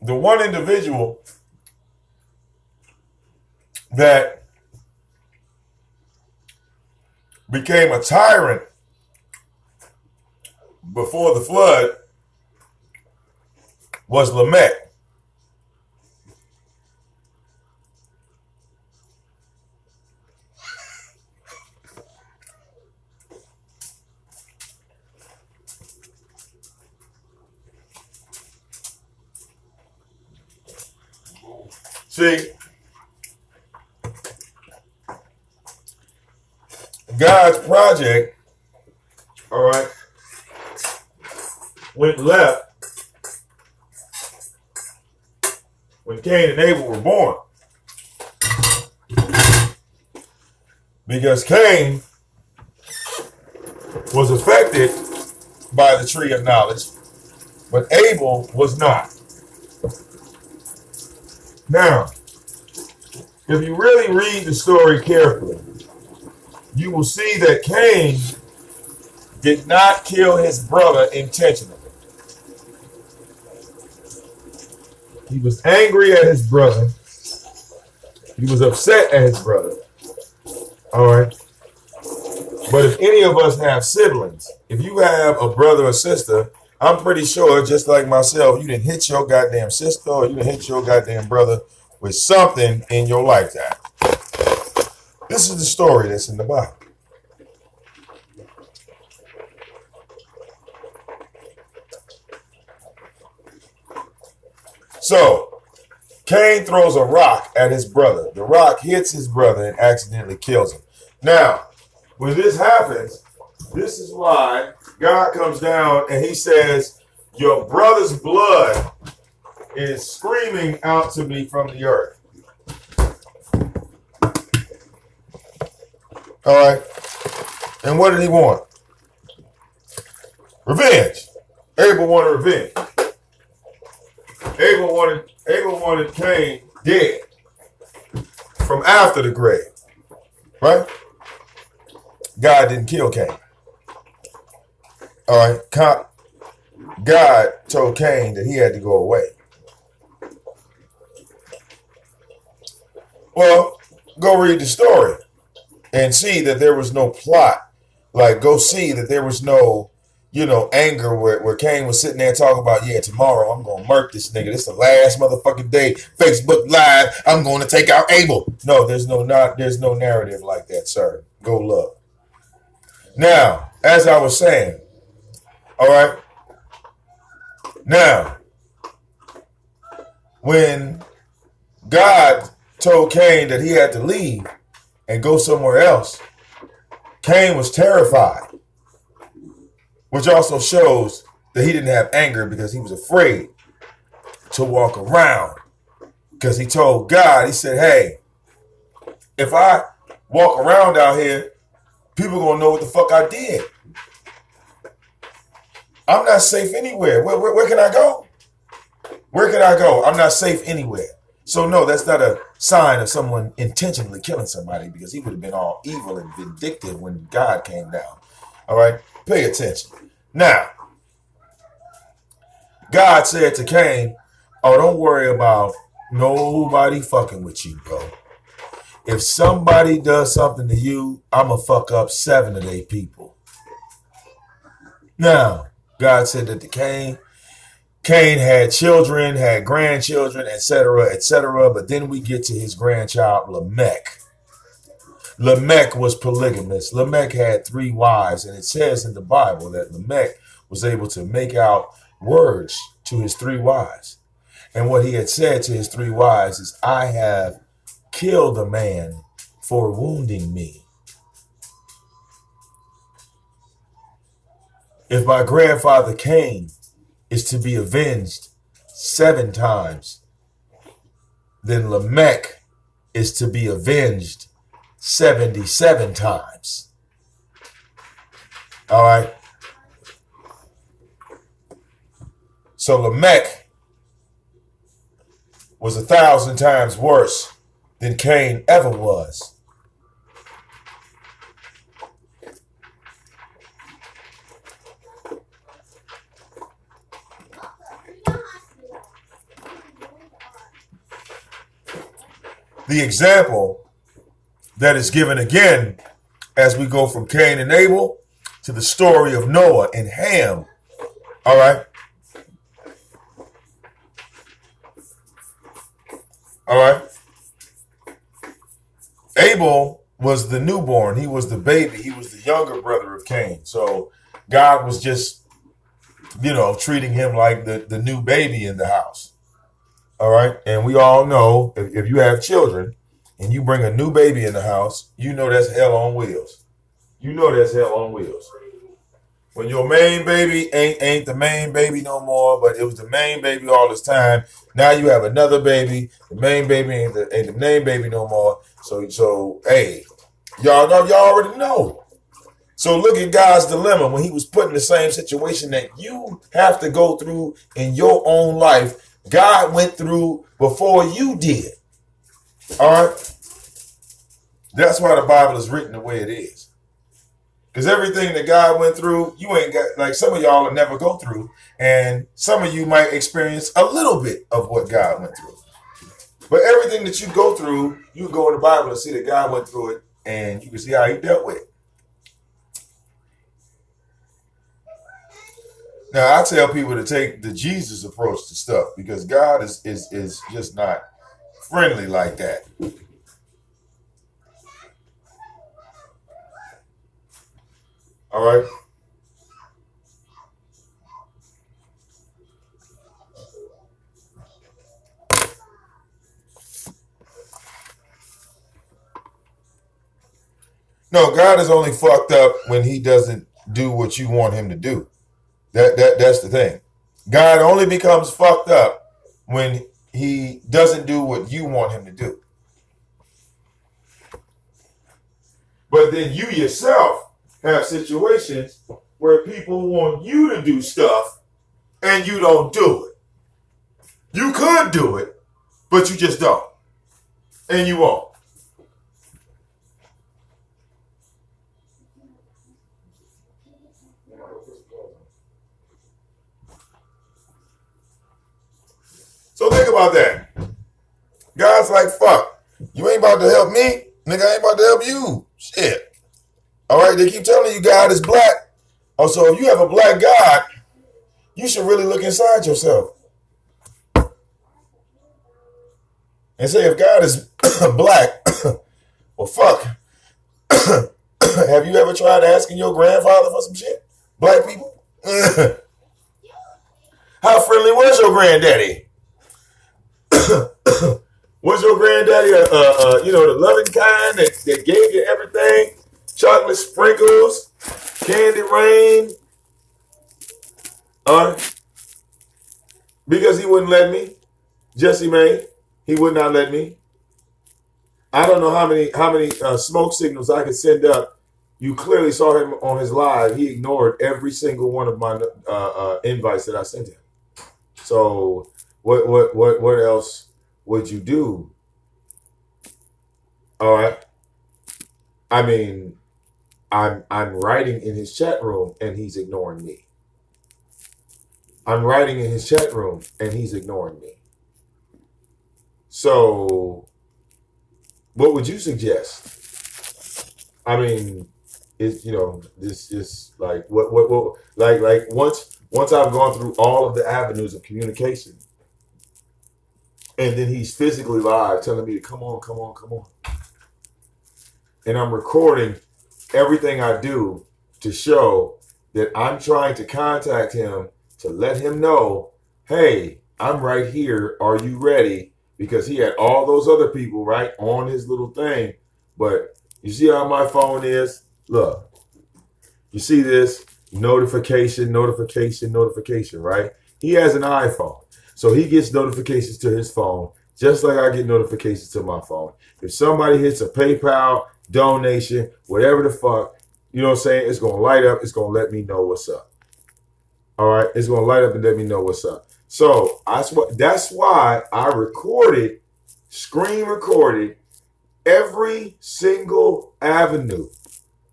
the one individual that became a tyrant before the flood was Lamech. See, God's project, all right, went left when Cain and Abel were born. Because Cain was affected by the tree of knowledge, but Abel was not. Now, if you really read the story carefully, you will see that Cain did not kill his brother intentionally. He was angry at his brother. He was upset at his brother. All right. But if any of us have siblings, if you have a brother or sister, I'm pretty sure, just like myself, you didn't hit your goddamn sister or you didn't hit your goddamn brother with something in your lifetime. This is the story that's in the Bible. So, Cain throws a rock at his brother. The rock hits his brother and accidentally kills him. Now, when this happens, this is why God comes down and he says, your brother's blood is screaming out to me from the earth. All right. And what did he want? Revenge. Abel wanted revenge. Abel wanted Cain dead from after the grave. Right? God didn't kill Cain. All right. God told Cain that he had to go away. Well, go read the story and see that there was no plot. Like, go see that there was no, anger where Cain was sitting there talking about, yeah, tomorrow I'm going to murk this nigga. This is the last motherfucking day. Facebook Live, I'm going to take out Abel. No, there's no narrative like that, sir. Go look. Now, as I was saying, all right. Now, when God told Cain that he had to leave and go somewhere else, Cain was terrified, which also shows that he didn't have anger because he was afraid to walk around. Because he told God, he said, hey, if I walk around out here, people are going to know what the fuck I did. I'm not safe anywhere. Where can I go? Where can I go? I'm not safe anywhere. So no, that's not a sign of someone intentionally killing somebody, because he would have been all evil and vindictive when God came down. All right? Pay attention. Now, God said to Cain, oh, don't worry about nobody fucking with you, bro. If somebody does something to you, I'm going to fuck up 7 of their people. Now, God said that to Cain. Cain had children, had grandchildren, etc., etc. But then we get to his grandchild, Lamech. Lamech was polygamous. Lamech had 3 wives, and it says in the Bible that Lamech was able to make out words to his 3 wives. And what he had said to his 3 wives is, I have killed a man for wounding me. If my grandfather Cain is to be avenged 7 times, then Lamech is to be avenged 77 times. All right. So Lamech was 1,000 times worse than Cain ever was. The example that is given again as we go from Cain and Abel to the story of Noah and Ham. All right. All right. Abel was the newborn. He was the baby. He was the younger brother of Cain. So God was just, treating him like the new baby in the house. All right. And we all know if you have children and you bring a new baby in the house, that's hell on wheels. You know that's hell on wheels. When your main baby ain't the main baby no more, but it was the main baby all this time. Now you have another baby. The main baby ain't the main baby no more. So hey, y'all already know. So look at God's dilemma when he was put in the same situation that you have to go through in your own life. God went through before you did. All right? That's why the Bible is written the way it is. Because everything that God went through, you ain't got, like some of y'all will never go through. And some of you might experience a little bit of what God went through. But everything that you go through, you can go in the Bible and see that God went through it and you can see how he dealt with it. Now, I tell people to take the Jesus approach to stuff because God is just not friendly like that. All right. No, God is only fucked up when he doesn't do what you want him to do. That's the thing. God only becomes fucked up when he doesn't do what you want him to do. But then you yourself have situations where people want you to do stuff and you don't do it. You could do it, but you just don't. And you won't. So think about that. God's like, fuck, you ain't about to help me. Nigga, I ain't about to help you. Shit. All right, they keep telling you God is black. Oh, so if you have a black God, you should really look inside yourself. And say, if God is black, well, fuck. Have you ever tried asking your grandfather for some shit? Black people? How friendly was your granddaddy? Was your granddaddy, the loving kind that gave you everything? Chocolate sprinkles, candy rain. Because he wouldn't let me. Jesse May, he would not let me. I don't know how many smoke signals I could send up. You clearly saw him on his live. He ignored every single one of my invites that I sent him. So what else would you do? All right. I mean, I'm writing in his chat room and he's ignoring me. I'm writing in his chat room and he's ignoring me. So what would you suggest? I mean, it's, this is like what like once I've gone through all of the avenues of communication and then he's physically live telling me to come on. And I'm recording everything I do to show that I'm trying to contact him to let him know, hey, I'm right here. Are you ready? Because he had all those other people right on his little thing. But you see how my phone is? Look, you see this? Notification, right? He has an iPhone. So he gets notifications to his phone, just like I get notifications to my phone. If somebody hits a PayPal, donation, whatever the fuck, you know what I'm saying? It's going to light up. It's going to let me know what's up. All right. It's going to light up and let me know what's up. So that's why I screen recorded every single avenue,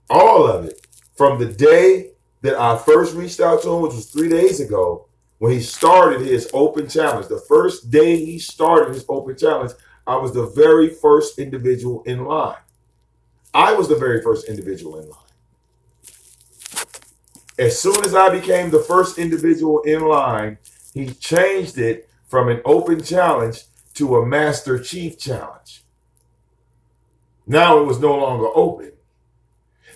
all of it, from the day that I first reached out to him, which was 3 days ago, when he started his open challenge. The first day he started his open challenge, I was the very first individual in line. I was the very first individual in line. As soon as I became the first individual in line, he changed it from an open challenge to a Master Chief challenge. Now it was no longer open.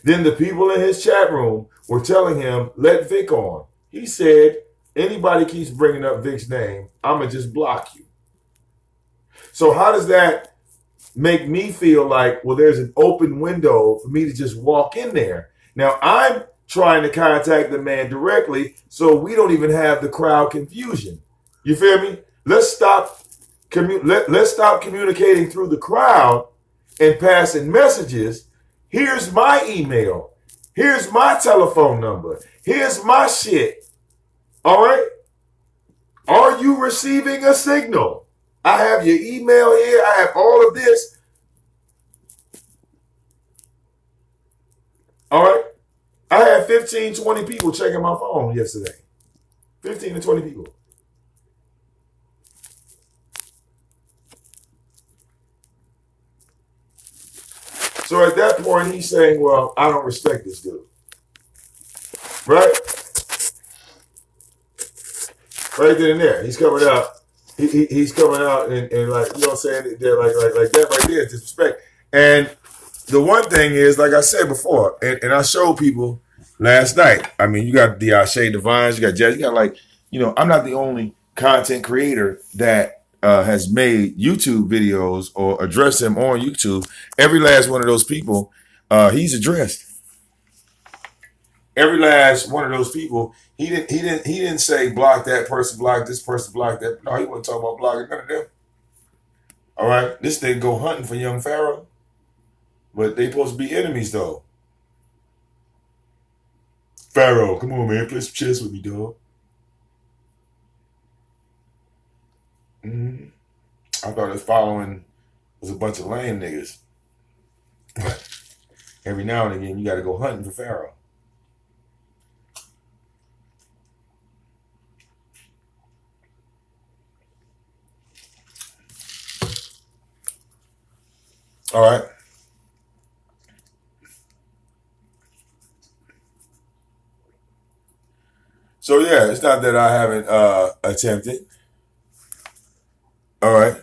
Then the people in his chat room were telling him, let Vic on. He said, anybody keeps bringing up Vic's name, I'm going to just block you. So how does that make me feel like, well, there's an open window for me to just walk in there? Now I'm trying to contact the man directly so we don't even have the crowd confusion. You feel me? Let's stop communicating through the crowd and passing messages. Here's my email. Here's my telephone number. Here's my shit. All right? Are you receiving a signal? I have your email here. I have all of this. All right? I had 15, 20 people checking my phone yesterday. 15 to 20 people. So at that point, he's saying, well, I don't respect this dude. Right? Right then and there. He's coming out. He's coming out and like, you know what I'm saying? They're like that right there is disrespect. And the one thing is, like I said before, and I showed people last night. I mean, you got the Shay Divines, you got Jazz, you got like, you know, I'm not the only content creator that has made YouTube videos or addressed him on YouTube. Every last one of those people, he's addressed. Every last one of those people, he didn't say block that person, block this person, block that. No, he wasn't talking about blocking none of them. All right, this thing go hunting for young Pharaoh, but they supposed to be enemies though. Pharaoh, come on, man, play some chess with me, dog. I thought his following was a bunch of lame niggas. But every now and again, you got to go hunting for Pharaoh. All right. So yeah, it's not that I haven't attempted. All right.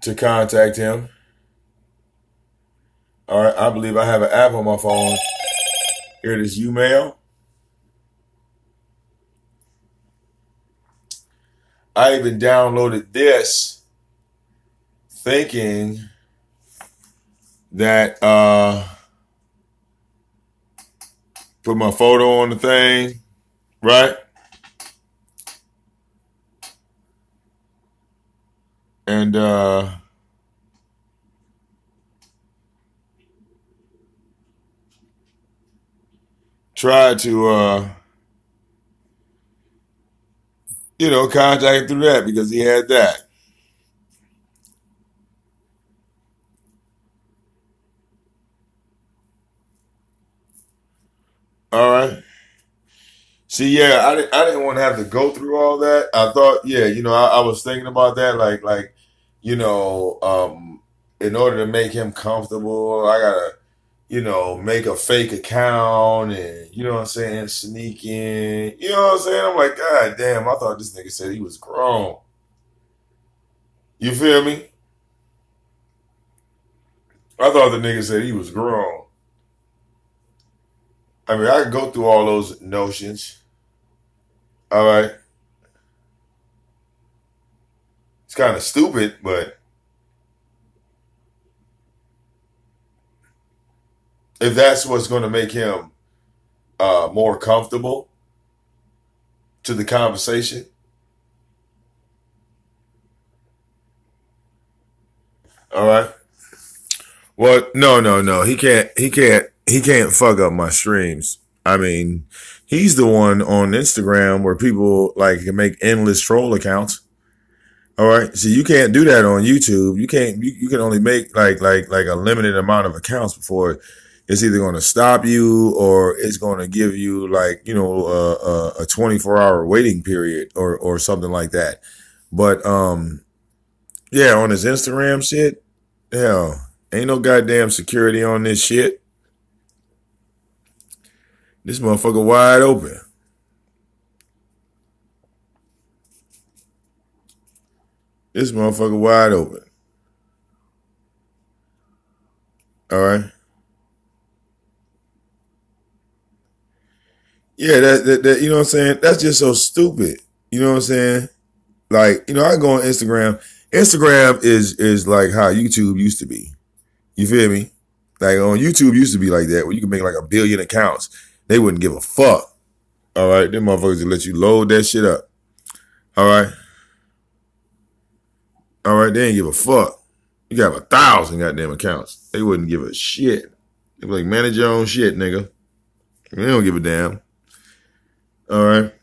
To contact him. All right. I believe I have an app on my phone. Here it is, Umail. I even downloaded this thinking that put my photo on the thing, right? And tried to contact him through that because he had that. All right. See, yeah, I didn't want to have to go through all that. I thought, yeah, I was thinking about that, like, in order to make him comfortable, I gotta, make a fake account and, you know what I'm saying, sneak in. You know what I'm saying? I'm like, God damn, I thought this nigga said he was grown. You feel me? I thought the nigga said he was grown. I mean, I could go through all those notions. All right. It's kind of stupid, but if that's what's going to make him more comfortable to the conversation. All right. Well, no. He can't fuck up my streams. I mean, he's the one on Instagram where people like can make endless troll accounts. All right. So you can't do that on YouTube. You can only make like a limited amount of accounts before it's either going to stop you or it's going to give you like, a 24-hour waiting period or something like that. But, yeah, on his Instagram shit, hell, ain't no goddamn security on this shit. This motherfucker wide open. This motherfucker wide open. All right. Yeah, that you know what I'm saying? That's just so stupid. You know what I'm saying? Like, I go on Instagram. Instagram is like how YouTube used to be. You feel me? Like on YouTube used to be like that, where you could make like 1 billion accounts. They wouldn't give a fuck. All right, them motherfuckers would let you load that shit up. All right. All right, they ain't give a fuck. You got 1,000 goddamn accounts. They wouldn't give a shit. They be like, manage your own shit, nigga. They don't give a damn. All right.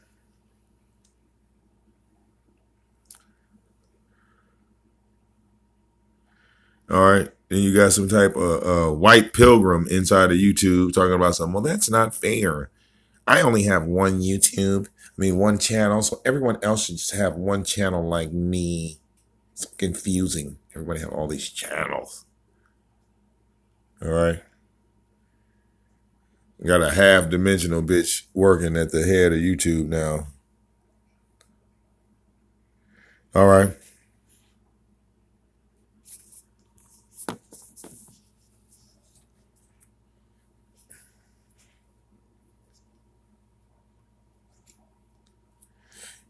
All right. Then you got some type of white pilgrim inside of YouTube talking about something. Well, that's not fair. I only have one YouTube. One channel. So everyone else should just have one channel like me. It's confusing. Everybody have all these channels. All right. Got a half-dimensional bitch working at the head of YouTube now. All right.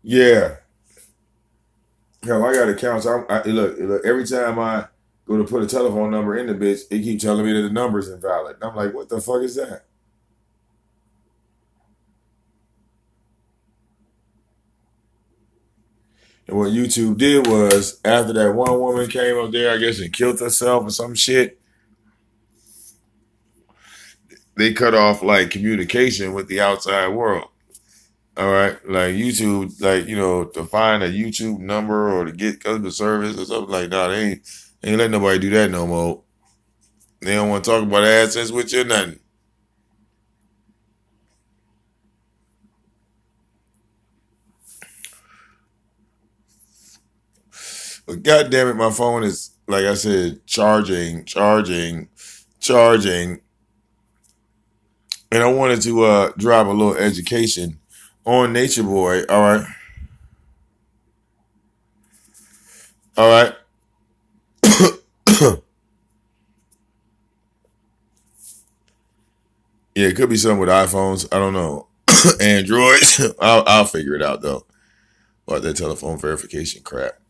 Yeah. Hell, I got accounts. Look, every time I go to put a telephone number in the bitch, it keeps telling me that the number's invalid. And I'm like, what the fuck is that? And what YouTube did was, after that one woman came up there, I guess, and killed herself or some shit, they cut off, like, communication with the outside world. All right? Like, YouTube, like, to find a YouTube number or to get customer service or something like that, they ain't letting nobody do that no more. They don't want to talk about AdSense with you or nothing. But God damn it, my phone is, like I said, charging. And I wanted to drop a little education on Nature Boy. All right. All right. Yeah, it could be something with iPhones. I don't know. Androids. I'll figure it out, though. About that telephone verification crap.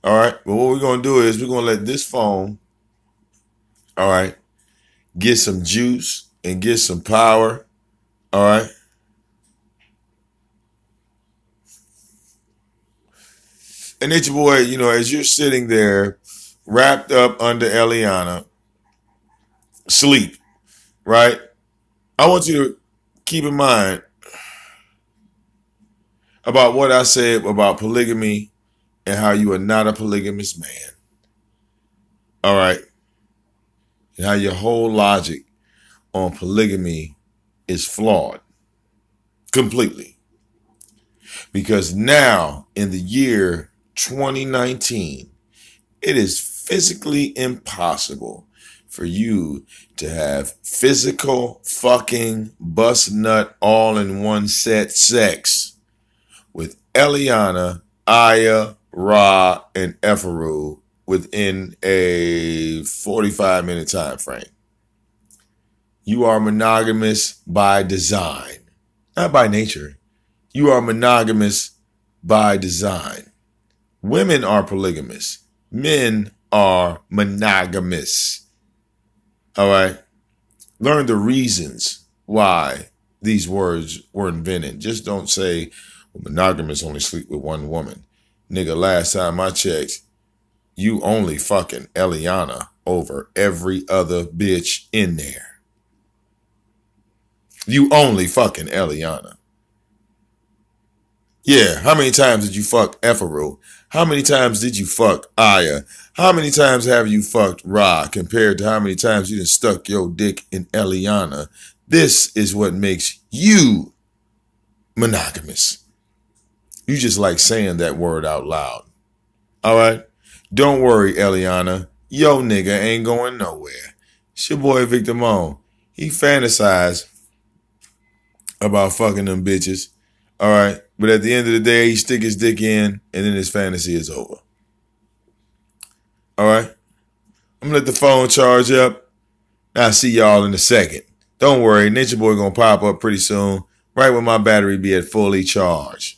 All right. But what we're going to do is we're going to let this phone, all right, get some juice and get some power. All right. And Nature Boy, as you're sitting there wrapped up under Eliana, sleep, right? I want you to keep in mind about what I said about polygamy and how you are not a polygamous man. All right. And how your whole logic on polygamy is flawed. Completely. Because now, in the year 2019, it is physically impossible for you to have physical fucking bust nut all in one set sex with Eliana, Aya, Ra, and Efaru within a 45-minute time frame. You are monogamous by design, not by nature. You are monogamous by design. Women are polygamous. Men are monogamous. All right? Learn the reasons why these words were invented. Just don't say, well, monogamous only sleep with one woman. Nigga, last time I checked, you only fucking Eliana over every other bitch in there. You only fucking Eliana. Yeah, how many times did you fuck Efaru? How many times did you fuck Aya? How many times have you fucked Ra compared to how many times you done stuck your dick in Eliana? This is what makes you monogamous. You just like saying that word out loud. All right? Don't worry, Eliana. Yo nigga ain't going nowhere. It's your boy Victor Moan. He fantasized about fucking them bitches. All right? But at the end of the day, he stick his dick in, and then his fantasy is over. All right? I'm going to let the phone charge up. I'll see y'all in a second. Don't worry, Nature Boy going to pop up pretty soon, right when my battery be at fully charged.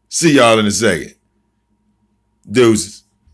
See y'all in a second. Deuces.